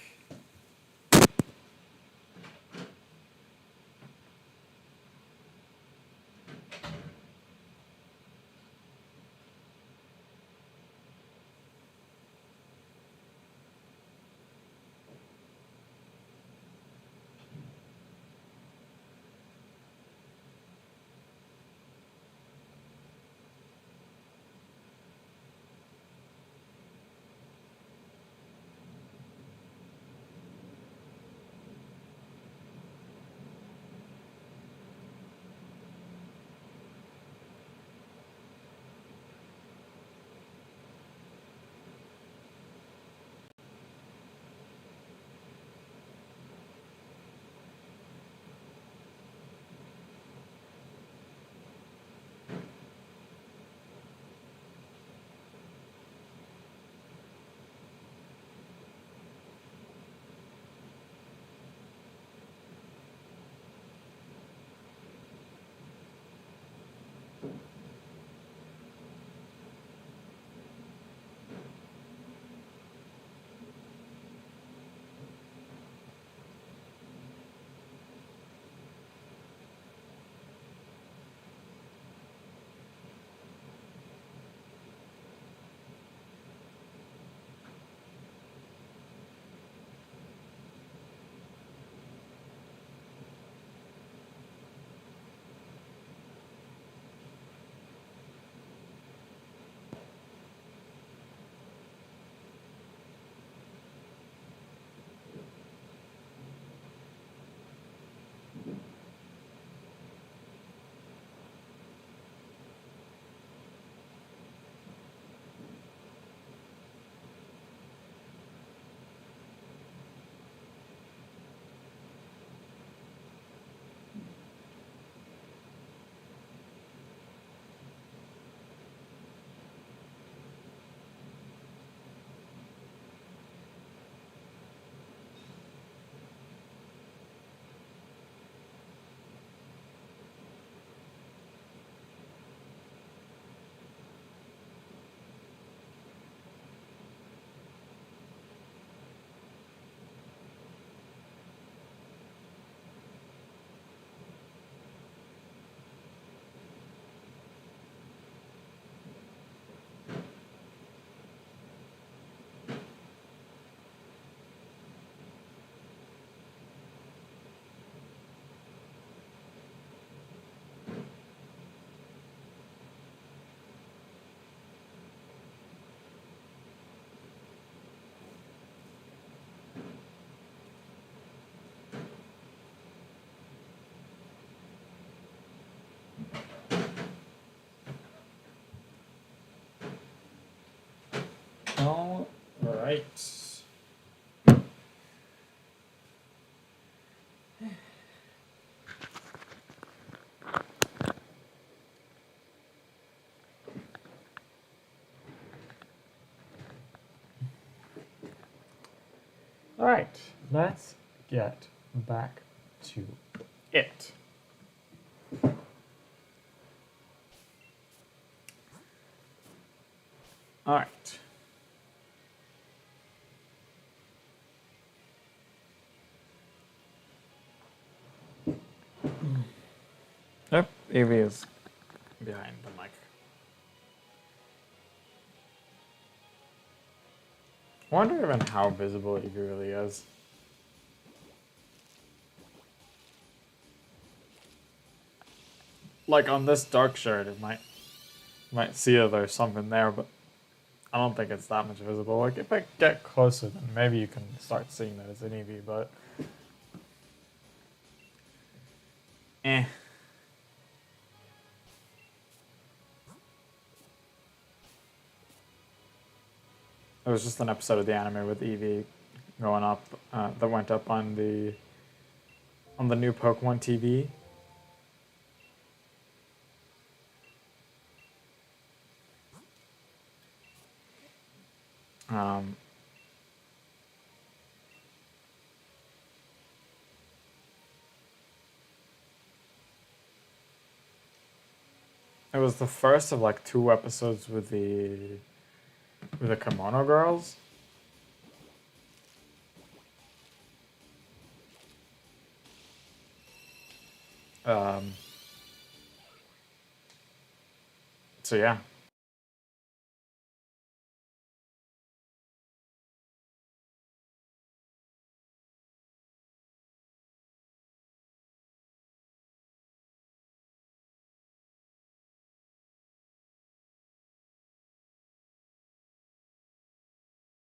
All right. All right, let's get back to it. All right. Yep, AV is behind the mic. I wonder even how visible AV really is. Like on this dark shirt, it might see that there's something there, but I don't think it's that much visible. Like if I get closer, then maybe you can start seeing that it's an EV, but eh. It was just an episode of the anime with EV going up that went up on the new Pokemon TV. It was the first of like 2 episodes with the Kimono Girls. So yeah.